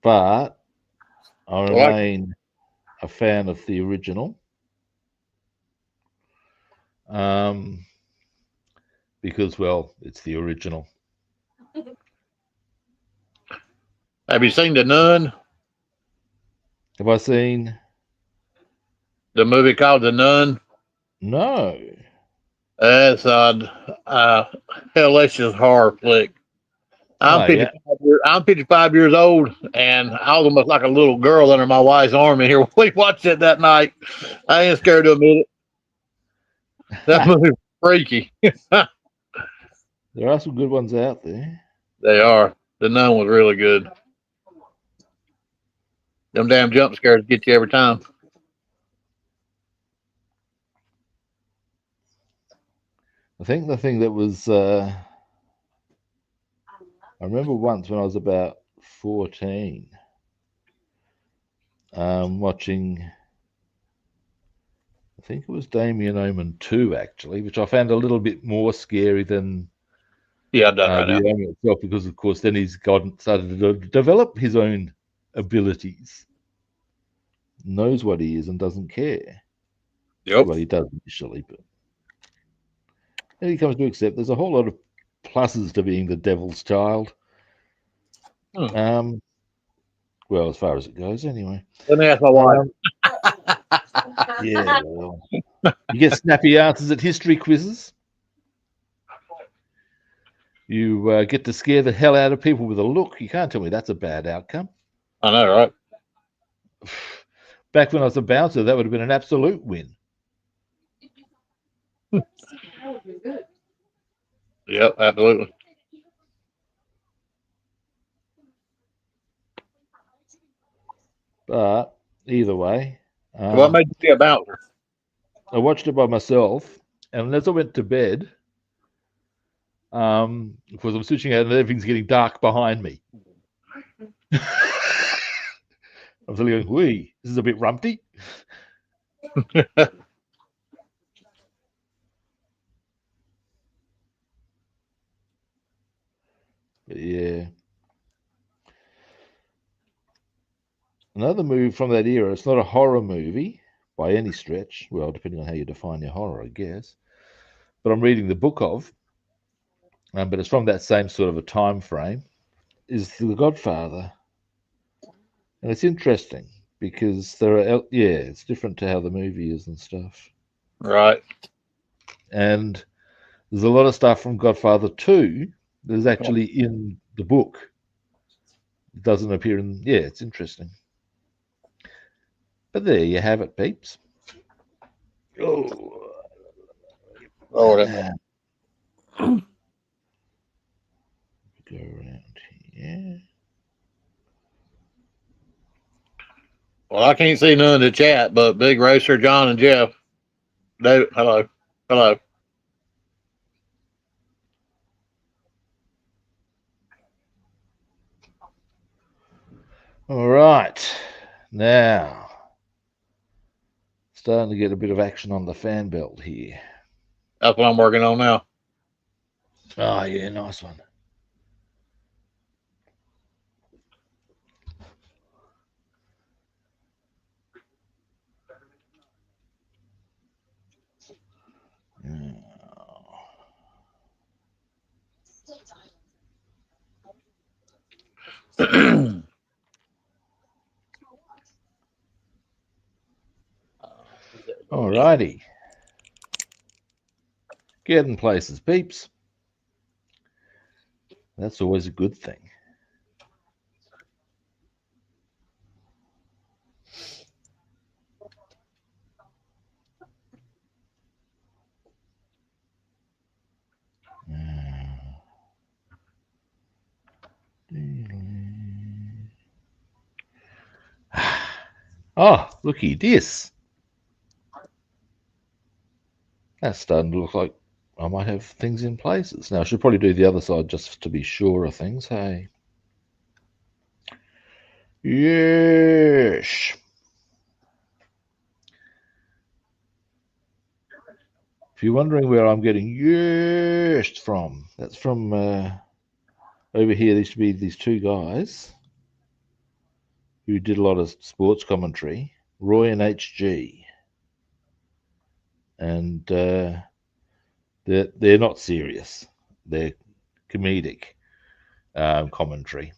A: but I
B: Like-
A: remain a fan of the original. Because, well, it's the original.
B: Have you seen The Nun?
A: Have I seen?
B: The movie called The Nun?
A: No.
B: It's hellacious horror flick. I'm
A: Oh, yeah.
B: 55 years old, and I was almost like a little girl under my wife's arm. And here we watched it that night. I ain't scared to admit it. That movie was freaky.
A: There are some good ones out there.
B: They are. The Nun was really good. Them damn jump scares get you every time.
A: I think the thing that was, I remember once when I was about 14, watching, I think it was Damien Omen 2, actually, which I found a little bit more scary than
B: Yeah, I've done right now.
A: the Omen itself, because, of course, then he's started to develop his own abilities, knows what he is and doesn't care.
B: Yep.
A: Well, he does initially, but then he comes to accept there's a whole lot of pluses to being the devil's child. Well, as far as it goes, anyway.
B: Let me ask my wife.
A: Yeah, well, you get snappy answers at history quizzes. You get to scare the hell out of people with a look. You can't tell me that's a bad outcome.
B: I know, right?
A: Back when I was a bouncer, that would have been an absolute win.
B: Yep, absolutely.
A: But either way,
B: What made you be a bouncer?
A: I watched it by myself, and as I went to bed, because I'm switching out and everything's getting dark behind me. I'm suddenly going, whee, this is a bit rumpty. But yeah. Another movie from that era. It's not a horror movie by any stretch. Well, depending on how you define your horror, I guess. But I'm reading the book of, but it's from that same sort of a time frame, is The Godfather. And it's interesting because it's different to how the movie is and stuff.
B: Right.
A: And there's a lot of stuff from Godfather 2 that is actually in the book. It doesn't appear in, it's interesting. But there you have it, peeps. Oh,
B: that.
A: Go around here.
B: Well, I can't see none in the chat, but Big Racer, John, and Jeff. David, hello. Hello.
A: All right. Now, starting to get a bit of action on the fan belt here.
B: That's what I'm working on now.
A: Oh, yeah, nice one. All righty. Getting places, peeps. That's always a good thing. Oh, looky this. That's starting to look like I might have things in places. Now, I should probably do the other side just to be sure of things, hey? Yes. If you're wondering where I'm getting yes from, that's from over here. There used to be these two guys. who did a lot of sports commentary, Roy and HG, and they're not serious. They're comedic commentary,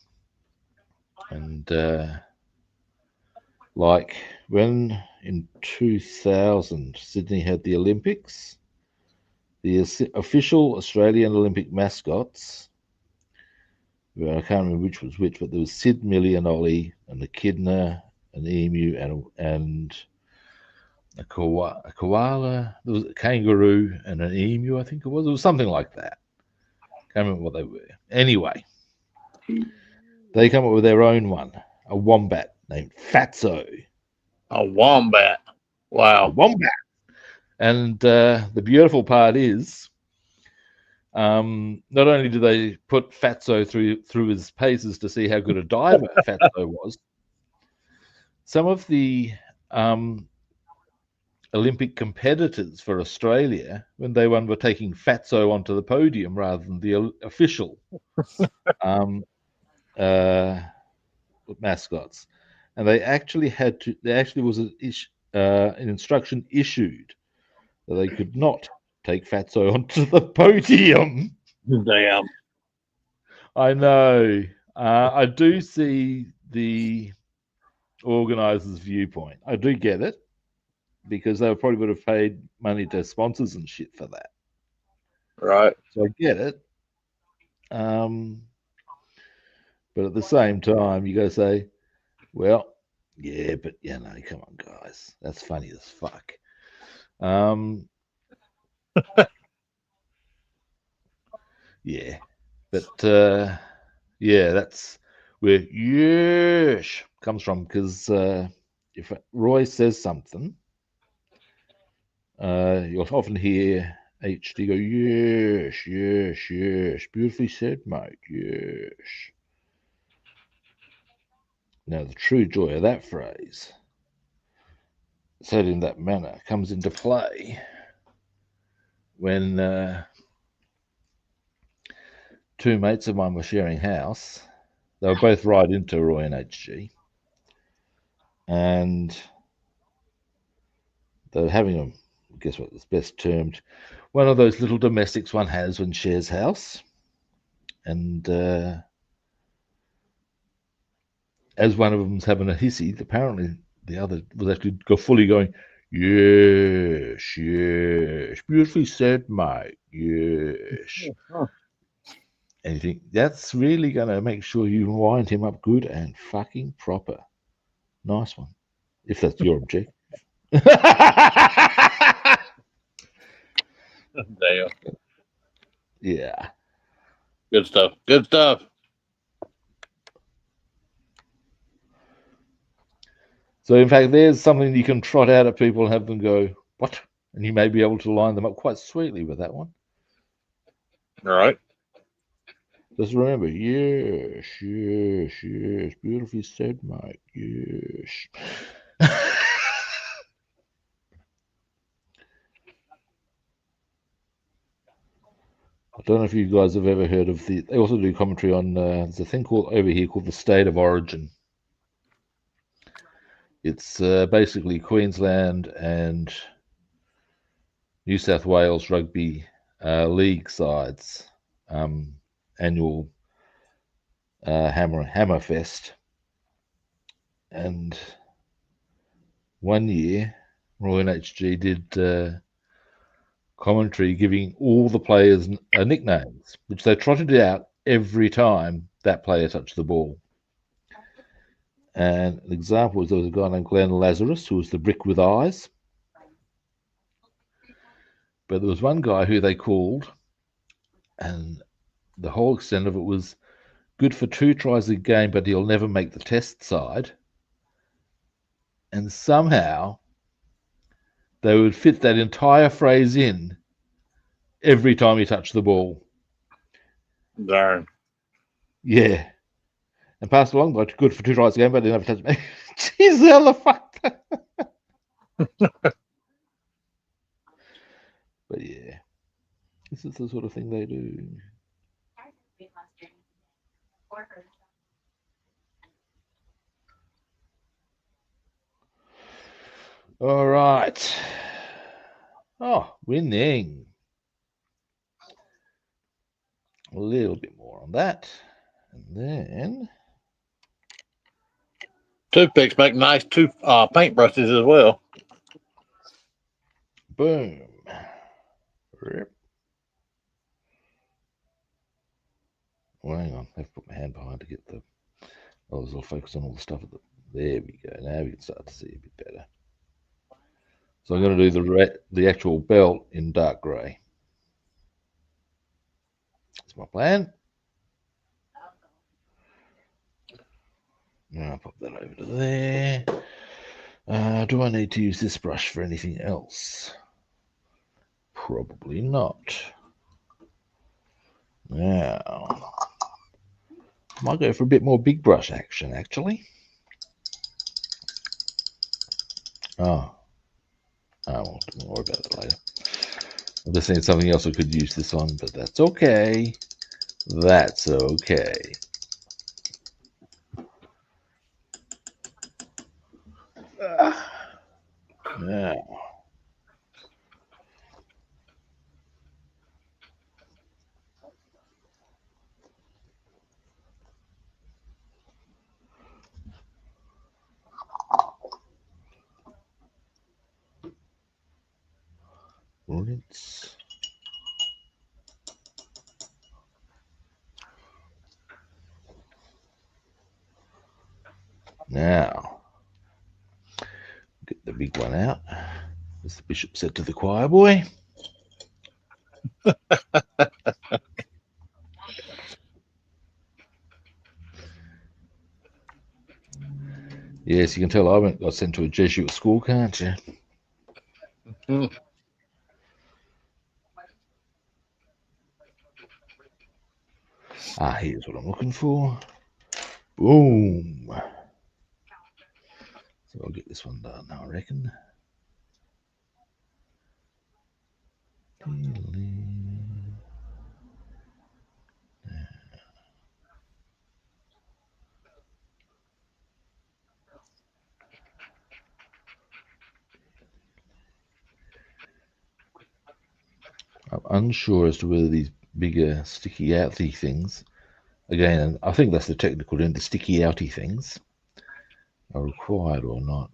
A: and like when in 2000 Sydney had the Olympics, the official Australian Olympic mascots. Well, I can't remember which was which, but there was Sid, Millie, and Ollie, and the Echidna, an emu, and a koala. There was a kangaroo and an emu, I think it was. It was something like that. Can't remember what they were. Anyway, they come up with their own one, a wombat named Fatso.
B: A wombat.
A: A
B: Wow.
A: wombat. And the beautiful part is, not only do they put Fatso through his paces to see how good a diver Fatso was, some of the Olympic competitors for Australia, when they were taking Fatso onto the podium rather than the official um, uh, mascots, and they actually had to. There actually was an instruction issued that they could not take Fatso onto the podium.
B: Damn.
A: I know. I do see the organizers' viewpoint. I do get it because they probably would have paid money to sponsors and shit for that.
B: Right.
A: So I get it. But at the same time, you got to say, well, yeah, but come on, guys, that's funny as fuck. Yeah, but yeah, that's where yes comes from because if Roy says something, you'll often hear HD go, yes, yes, yes, beautifully said, mate, yes. Now, the true joy of that phrase, said in that manner, comes into play when two mates of mine were sharing house. They were both right into Roy and HG, and they were having a, guess what, it's best termed, one of those little domestics one has when shares house. And as one of them's having a hissy, apparently the other was actually fully going, yes, yes, beautifully said, mate, yes. And you think, that's really going to make sure you wind him up good and fucking proper. Nice one. If that's your objective.
B: Damn.
A: Yeah.
B: Good stuff. Good stuff.
A: So, in fact, there's something you can trot out at people and have them go, what? And you may be able to line them up quite sweetly with that one.
B: All right.
A: Just remember, yes, yes, yes. Beautifully said, mate. Yes. I don't know if you guys have ever heard of they also do commentary on, there's a thing called over here called the State of Origin. It's basically Queensland and New South Wales rugby league sides annual Hammerfest. And one year, Roy and HG did commentary giving all the players nicknames, which they trotted out every time that player touched the ball. And an example was there was a guy named Glenn Lazarus, who was the brick with eyes. But there was one guy who they called, and the whole extent of it was good for 2 tries a game, but he'll never make the test side. And somehow they would fit that entire phrase in every time he touched the ball.
B: Darn.
A: Yeah. And passed along, but good for 2 tries a game, but he never touched me. Jeez, how the fuck? But yeah, this is the sort of thing they do. All right. Oh, winning. A little bit more on that. And then,
B: Toothpicks make nice paintbrushes as well.
A: boom. Rip. Well, hang on. I have to put my hand behind to get the. I was all focused on all the stuff at the. There we go. Now we can start to see a bit better. So I'm going to do the actual belt in dark grey. That's my plan. Now I'll pop that over to there. Do I need to use this brush for anything else? Probably not. Now, might go for a bit more big brush action, actually. Oh, well, don't worry about it later. I'm just saying something else I could use this on, but that's okay. That's okay. Now, rinse. Now, get the big one out, as the bishop said to the choir boy. Yes, you can tell I got sent to a Jesuit school, can't you?
B: Mm.
A: Here's what I'm looking for. Boom. So I'll get this one done, I reckon. I'm unsure as to whether these bigger sticky outy things, again, I think that's the technical term, the sticky outy things, are required or not.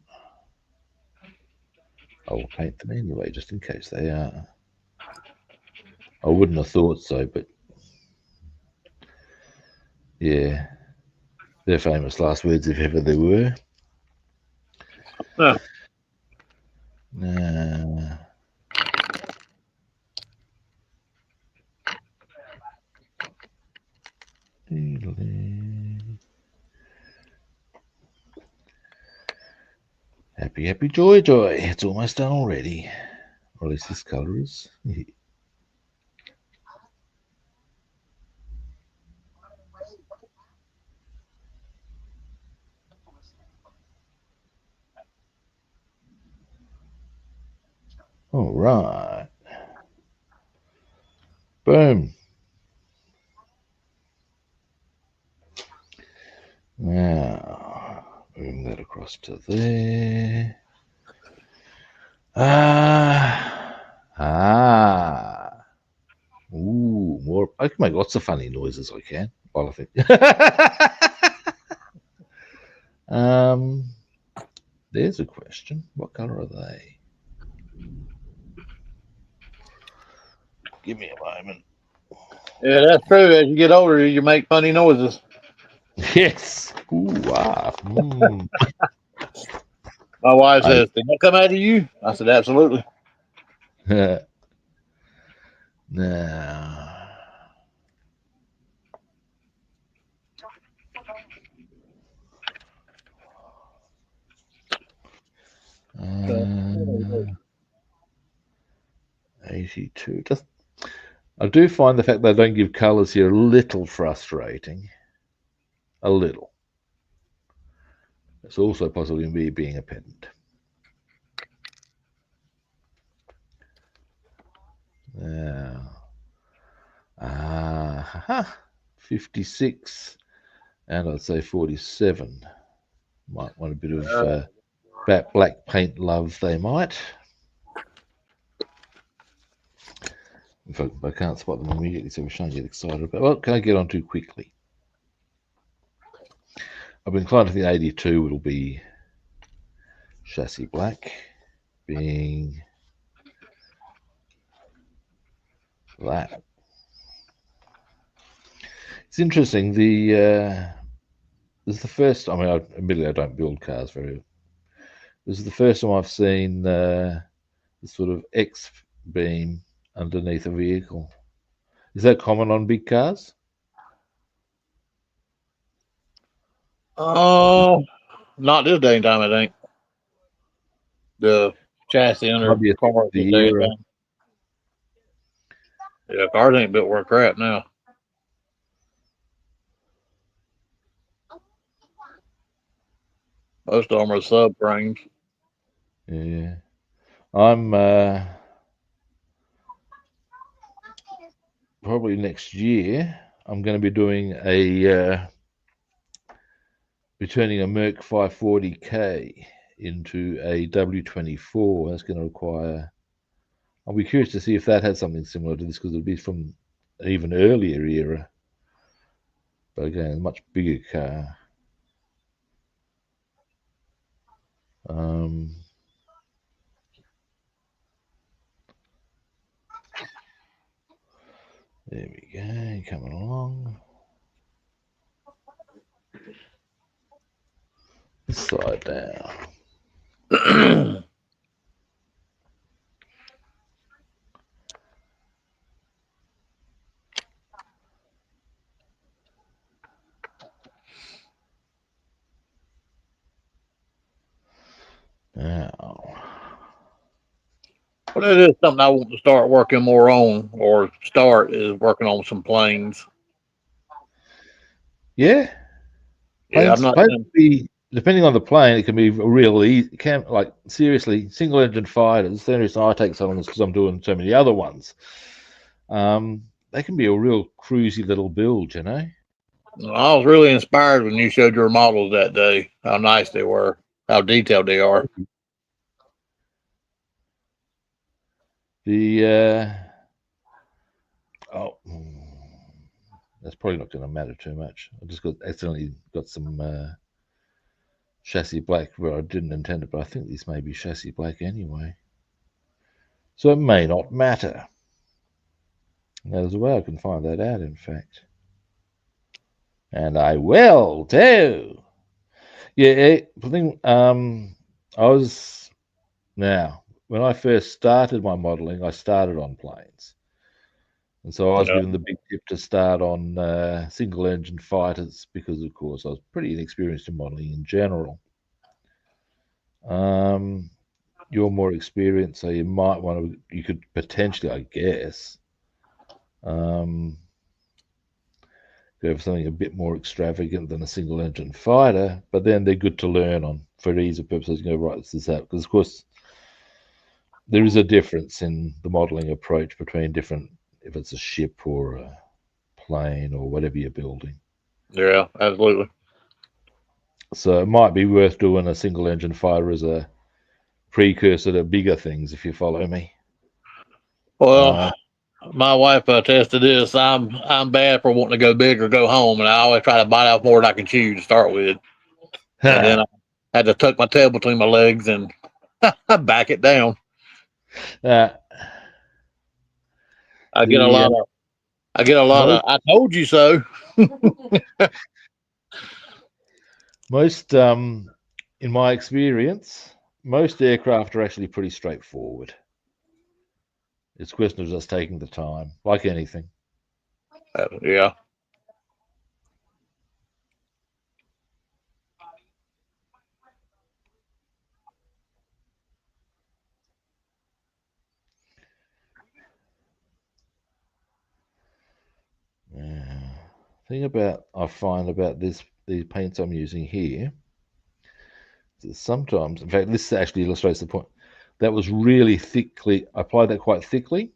A: I will paint them anyway, just in case they are. I wouldn't have thought so, but yeah, they're famous last words if ever there were.
B: Yeah.
A: Happy, happy, joy, joy. It's almost done already. Or at least this colour is. All right. Boom. Now, move that across to there. Ooh, more. I can make lots of funny noises. I can. Well, I think. There's a question. What color are they? Give me a moment.
B: Yeah, that's true. As you get older, you make funny noises.
A: Yes. Ooh,
B: My wife says, "Did that come out of you?" I said, "Absolutely."
A: Now. Uh, 82. I do find the fact they don't give colours here a little frustrating. A little. It's also possibly me being a pedant. Now, 56, and I'd say 47. Might want a bit of Bat black paint love they might. If I can't spot them immediately, so we're trying to get excited about. Well, can I get on too quickly? I've been inclined to think 82 it'll be chassis black, being that. It's interesting. This is the first. I mean, admittedly, I don't build cars very. This is the first time I've seen the sort of X beam underneath a vehicle. Is that common on big cars?
B: Oh, not this day and time, I think. The chassis under
A: Might be a
B: cars this
A: the
B: day and
A: era.
B: time. Yeah, cars ain't built worth crap now. Most of them are subframes.
A: Yeah, I'm probably next year. I'm going to be doing be turning a Merc 540K into a W24. That's going to require. I'll be curious to see if that had something similar to this because it'll be from an even earlier era. But again, a much bigger car. Um, there we go, coming along. This side down. Now,
B: But it is something I want to start working more on, or start is working on some planes.
A: yeah,
B: Yeah, I'm
A: planes,
B: not.
A: planes can be, depending on the plane, it can be real easy. It can, like, seriously, single engine fighters. The only reason I take so long is because I'm doing so many other ones. They can be a real cruisy little build, you know.
B: I was really inspired when you showed your models that day. How nice they were, how detailed they are.
A: The oh, that's probably not going to matter too much. I just accidentally got some chassis black where I didn't intend it, but I think this may be chassis black anyway. So it may not matter. Now, there's a way I can find that out, in fact. And I will too. Yeah, I think I was now when I first started my modeling, I started on planes. And so I was
B: Yeah,
A: given the big tip to start on single engine fighters because, of course, I was pretty inexperienced in modeling in general. You're more experienced, so you might want to, you could potentially, I guess, um, go for something a bit more extravagant than a single engine fighter, but then they're good to learn on for ease of purposes. You know, right, this is that. Because, of course, there is a difference in the modeling approach between different, if it's a ship or a plane or whatever you're building.
B: yeah, absolutely.
A: So it might be worth doing a single engine fighter as a precursor to bigger things, if you follow me.
B: Well, my wife tested this. I'm bad for wanting to go big or go home, and I always try to bite off more than I can chew to start with, and then I had to tuck my tail between my legs and back it down.
A: uh,
B: I get a
A: the
B: lot of. I get a lot of.
A: most
B: I told you so.
A: most in my experience, most aircraft are actually pretty straightforward. It's a question of just taking the time, like anything.
B: Yeah.
A: Yeah. Thing about I find about these paints I'm using here, is sometimes, in fact, this actually illustrates the point. That was really thickly. I applied that quite thickly,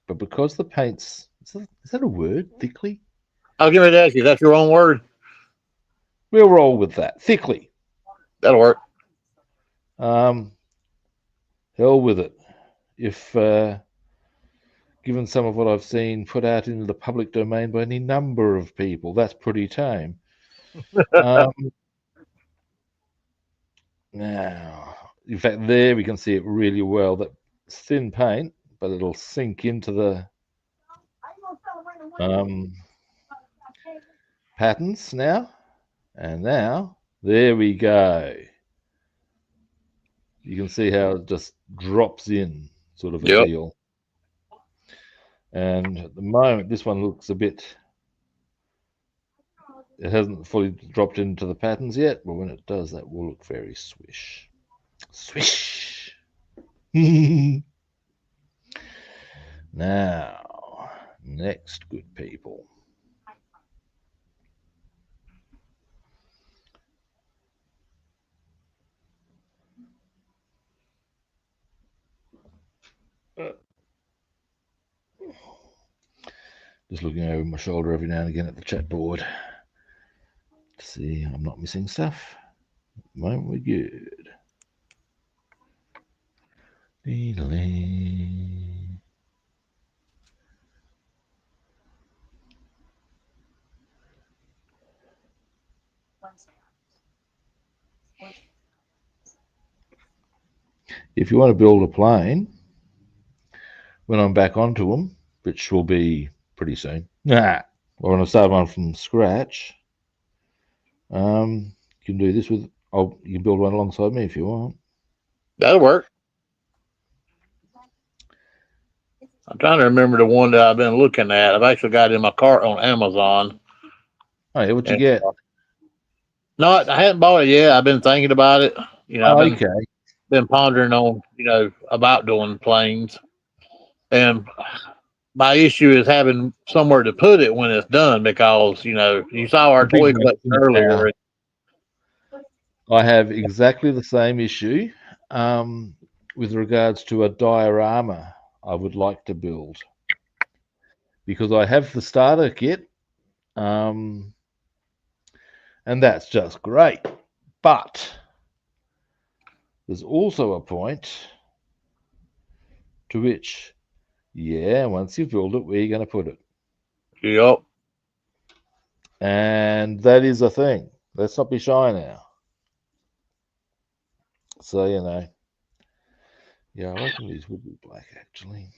A: but because the paints is that a word? Thickly?
B: I was getting ready to ask you. That's your own word.
A: We'll roll with that. Thickly.
B: That'll work.
A: Hell with it. If given some of what I've seen put out into the public domain by any number of people, that's pretty tame. Now, in fact, there we can see it really well. That thin paint, but it'll sink into the patterns now. And now, there we go. You can see how it just drops in, sort of a
B: Yep.
A: feel. And at the moment, this one looks a bit, it hasn't fully dropped into the patterns yet, but when it does, that will look very swish. Swish! Now, next, good people. Just looking over my shoulder every now and again at the chat board to see I'm not missing stuff. Won't we good? If you want to build a plane, when I'm back onto them, which will be pretty soon, or when I start one from scratch, you can do this with, you can build one alongside me if you want.
B: That'll work. I'm trying to remember the one that I've been looking at. I've actually got it in my cart on Amazon.
A: Oh, yeah, what you get?
B: No, I hadn't bought it yet. I've been thinking about it. I've been pondering on, about doing planes. And my issue is having somewhere to put it when it's done because, you saw our toy collection earlier.
A: I have exactly the same issue with regards to a diorama I would like to build, because I have the starter kit, and that's just great. But there's also a point to which, once you build it, where are you going to put it?
B: Yep.
A: And that is a thing. Let's not be shy now. So, I reckon these would be black, actually.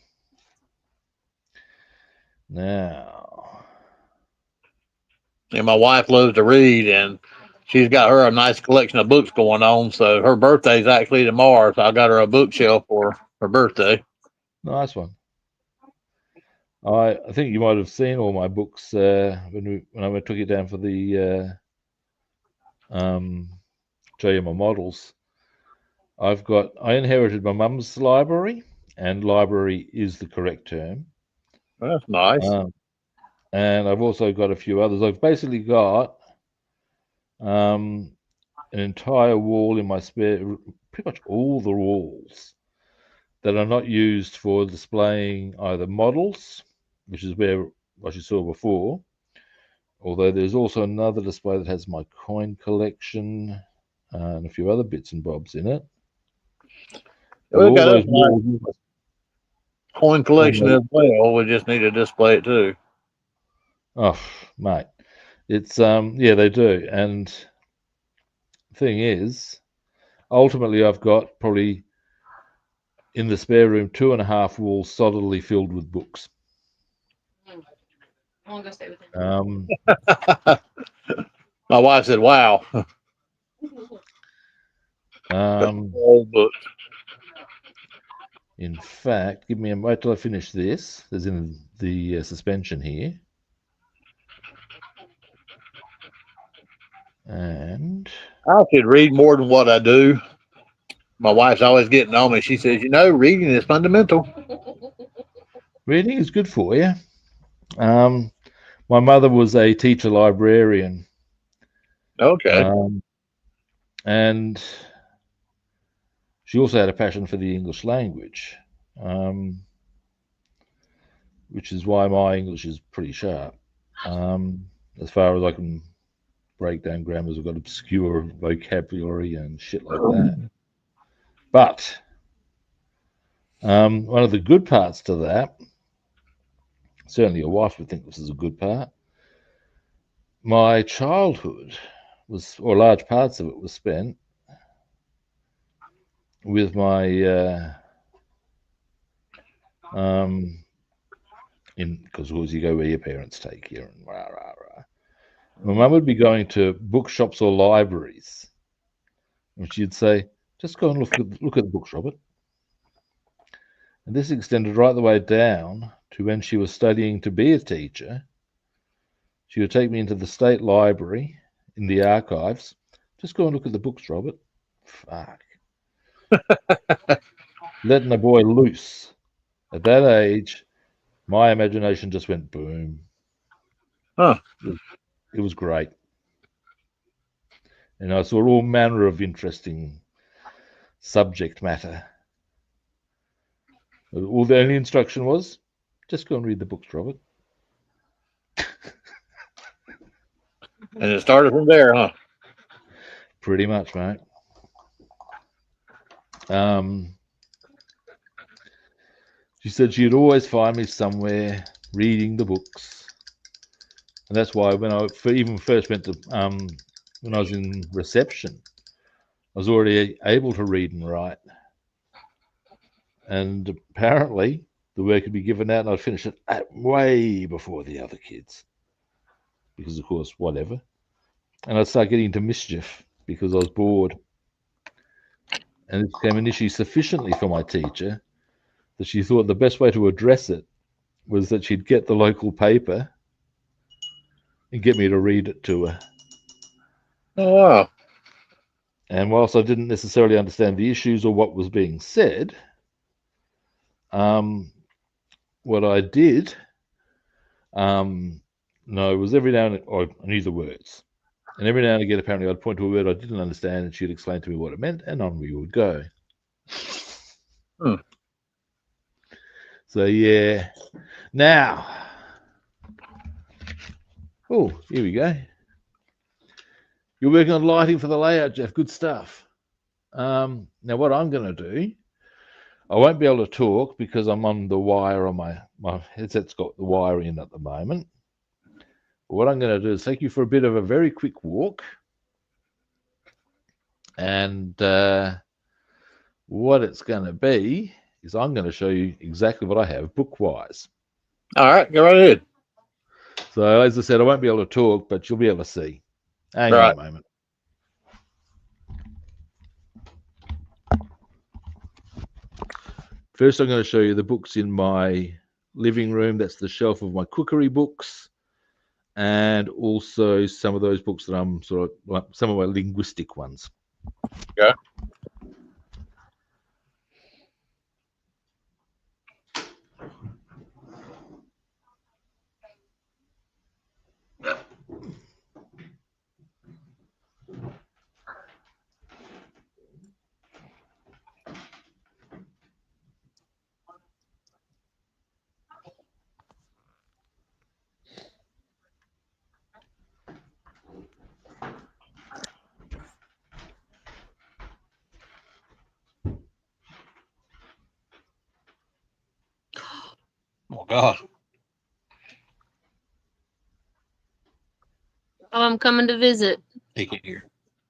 A: Now.
B: And my wife loves to read, and she's got her a nice collection of books going on. So her birthday's actually tomorrow, so I got her a bookshelf for her birthday.
A: Nice one. I think you might have seen all my books when I took it down for the show you my models. I inherited my mum's library, and library is the correct term.
B: That's nice.
A: And I've also got a few others. I've basically got an entire wall in my pretty much all the walls that are not used for displaying either models, which is what you saw before, although there's also another display that has my coin collection and a few other bits and bobs in it.
B: We've got a coin collection as well. We just need to display it too.
A: Oh, mate. It's they do. And the thing is, ultimately I've got probably in the spare room 2.5 walls solidly filled with books.
C: I want to go stay with him.
B: My wife said, "Wow."
A: In fact, give me a wait till I finish this. There's in the suspension here, and
B: I should read more than what I do. My wife's always getting on me. She says, reading is fundamental.
A: Reading is good for you. My mother was a teacher librarian.
B: Okay.
A: And she also had a passion for the English language, which is why my English is pretty sharp. As far as I can break down grammars, I've got obscure vocabulary and shit like that. But one of the good parts to that, certainly your wife would think this is a good part, my childhood was, or large parts of it was spent with my because of course you go where your parents take you and rah rah rah. My mum would be going to bookshops or libraries, and she'd say, "Just go and look at the books, Robert." And this extended right the way down to when she was studying to be a teacher. She would take me into the state library in the archives. Just go and look at the books, Robert. Fuck. Letting a boy loose at that age, my imagination just went boom.
B: Huh.
A: It was great. And I saw all manner of interesting subject matter. All the only instruction was just go and read the books, Robert.
B: And it started from there, huh?
A: Pretty much, mate. She said she'd always find me somewhere reading the books. And that's why when I even first went to, when I was in reception, I was already able to read and write. And apparently the work would be given out and I'd finish it way before the other kids. Because, of course, whatever. And I'd start getting into mischief because I was bored. And it became an issue sufficiently for my teacher that she thought the best way to address it was that she'd get the local paper and get me to read it to her.
B: Oh, wow.
A: And whilst I didn't necessarily understand the issues or what was being said, what I did know was every now and then, I knew the words. And every now and again, apparently, I'd point to a word I didn't understand and she'd explain to me what it meant, and on we would go.
B: Hmm.
A: So, yeah. Now, oh, here we go. You're working on lighting for the layout, Jeff. Good stuff. Now, what I'm going to do, I won't be able to talk because I'm on the wire on my headset's got the wire in at the moment. But what I'm going to do is take you for a bit of a very quick walk. And what it's going to be is I'm going to show you exactly what I have book-wise.
B: All right, go right ahead.
A: So, as I said, I won't be able to talk, but you'll be able to see. Hang on a moment. First, I'm going to show you the books in my living room. That's the shelf of my cookery books, and also some of those books that I'm some of my linguistic ones.
B: Yeah. Oh, God.
C: Oh, I'm coming to visit.
B: He can't hear.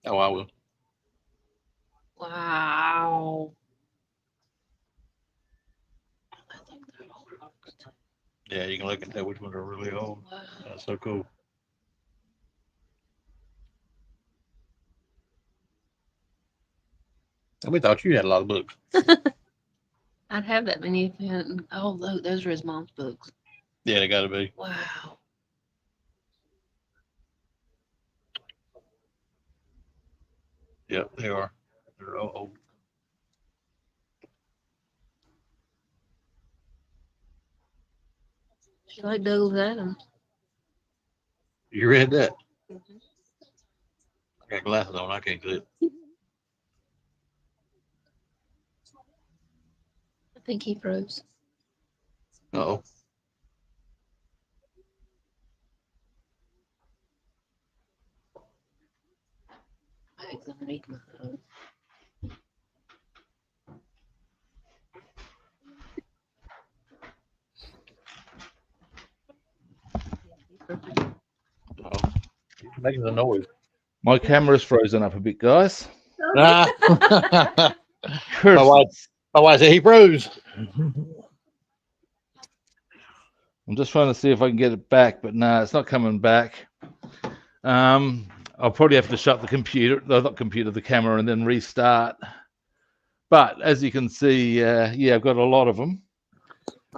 B: Oh, I will.
C: Wow.
B: Yeah, you can look at that, which ones are really old.
C: Wow.
B: That's so cool. We thought you had a lot of books.
C: I'd have that many. Oh, look, those are his mom's books.
B: Yeah, they got to be.
C: Wow.
B: Yep, they are. They're old.
C: She like Douglas Adams.
B: You read that? I got glasses on. I can't see it.
C: I think he froze.
B: Uh-oh.
C: Bags underneath my phone.
B: Making the noise.
A: My camera's frozen up a bit, guys.
B: Ah.
A: Curses.
B: My wife said he froze.
A: I'm just trying to see if I can get it back, but no, it's not coming back. I'll probably have to shut the computer, the camera, and then restart. But as you can see, yeah, I've got a lot of them.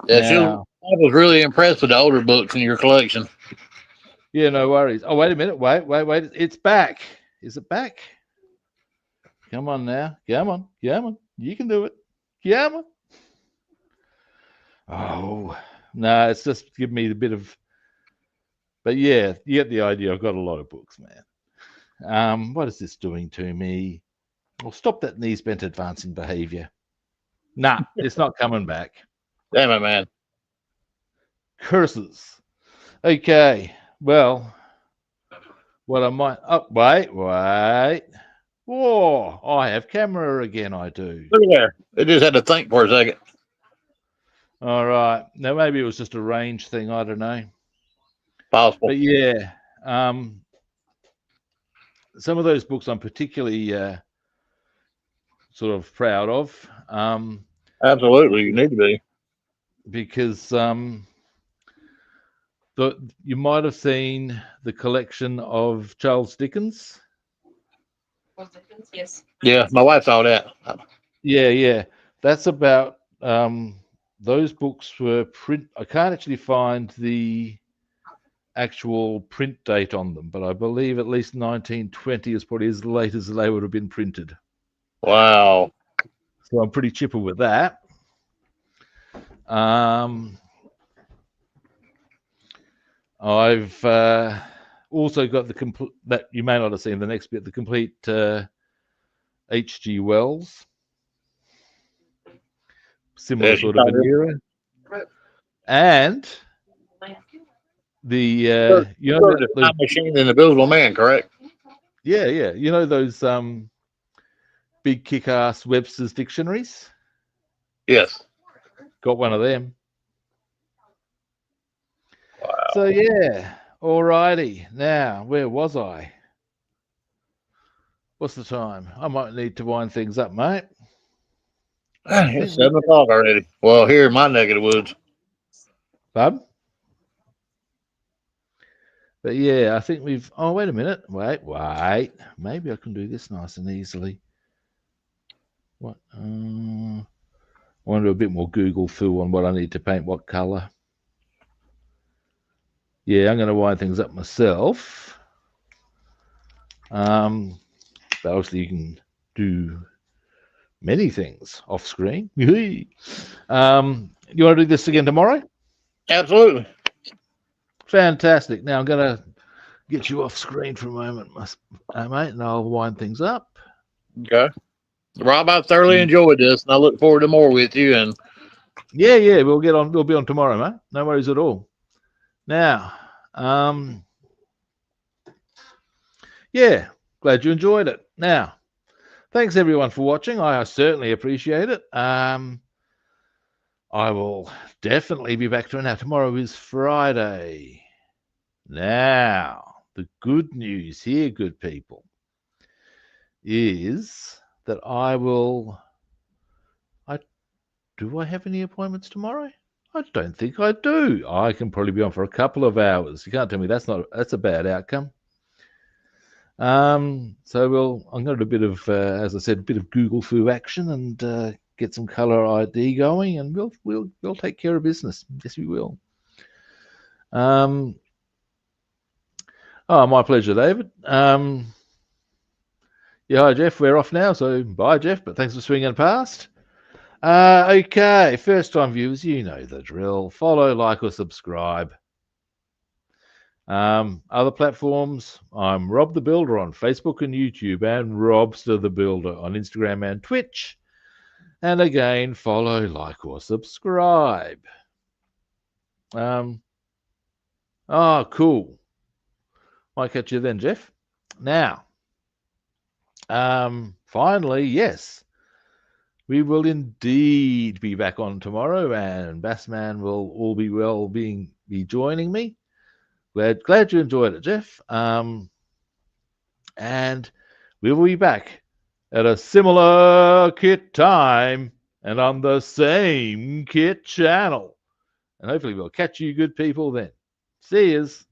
B: Yeah,
A: Now,
B: I was really impressed with the older books in your collection.
A: yeah, no worries. Oh, wait a minute. Wait. It's back. Is it back? Come on now. Come on. You can do it. Come on. Oh, no, it's just give me a bit of. But yeah, you get the idea. I've got a lot of books, man. What is this doing to me? Well, stop that knees bent advancing behavior. Nah, it's not coming back.
B: Damn it, man.
A: Curses. Okay, well, what I might. Oh, wait. Whoa, I have camera again. I do.
B: Look at there. It just had to think for a second.
A: All right. Now, maybe it was just a range thing. I don't know.
B: Possible.
A: But yeah, some of those books I'm particularly sort of proud of.
B: Absolutely, you need to be.
A: Because you might have seen the collection of Charles Dickens.
C: Yes.
B: Yeah, my wife saw that.
A: Yeah. That's about those books were print. I can't actually find the actual print date on them, but I believe at least 1920 is probably as late as they would have been printed.
B: Wow.
A: So I'm pretty chipper with that. I've also got the complete that you may not have seen the next bit, the complete H.G. Wells, similar sort of an era, and the you know
B: the Time Machine and the Invisible Man, correct?
A: yeah, you know those big kick-ass Webster's dictionaries.
B: Yes.
A: Got one of them.
B: Wow.
A: So yeah, alrighty. Now, where was I? What's the time? I might need to wind things up, mate.
B: It's 7 o'clock already. Well, here in my neck of the woods.
A: Bub? But yeah, I think we've. Oh, wait a minute. Wait. Maybe I can do this nice and easily. What? I want to do a bit more Google foo on what I need to paint, what color. Yeah, I'm going to wind things up myself. But obviously, you can do many things off screen. You want to do this again tomorrow?
B: Absolutely.
A: Fantastic. Now I'm going to get you off screen for a moment, mate, and I'll wind things up.
B: Okay. Rob, I thoroughly enjoyed this, and I look forward to more with you. And
A: yeah, we'll get on. We'll be on tomorrow, mate. No worries at all. Now, yeah, glad you enjoyed it. Now, thanks everyone for watching. I certainly appreciate it. I will definitely be back to it. Now, tomorrow is Friday. Now, the good news here, good people, is that do I have any appointments tomorrow? I don't think I do. I can probably be on for a couple of hours. You can't tell me that's a bad outcome. So I'm going to do a bit of, as I said, a bit of Google foo action and get some color ID going, and we'll take care of business. Yes, we will. Oh, my pleasure, David. Yeah, hi, Jeff. We're off now, so bye, Jeff. But thanks for swinging past. Okay, first-time viewers, you know the drill. Follow, like, or subscribe. Other platforms, I'm Rob the Builder on Facebook and YouTube, and Robster the Builder on Instagram and Twitch. And again, follow, like, or subscribe. Cool. Might catch you then, Jeff. Now, finally, yes, we will indeed be back on tomorrow, and Bassman will all be joining me. glad you enjoyed it, Jeff. And we will be back at a similar kit time and on the same kit channel. And hopefully we'll catch you good people then. See yous.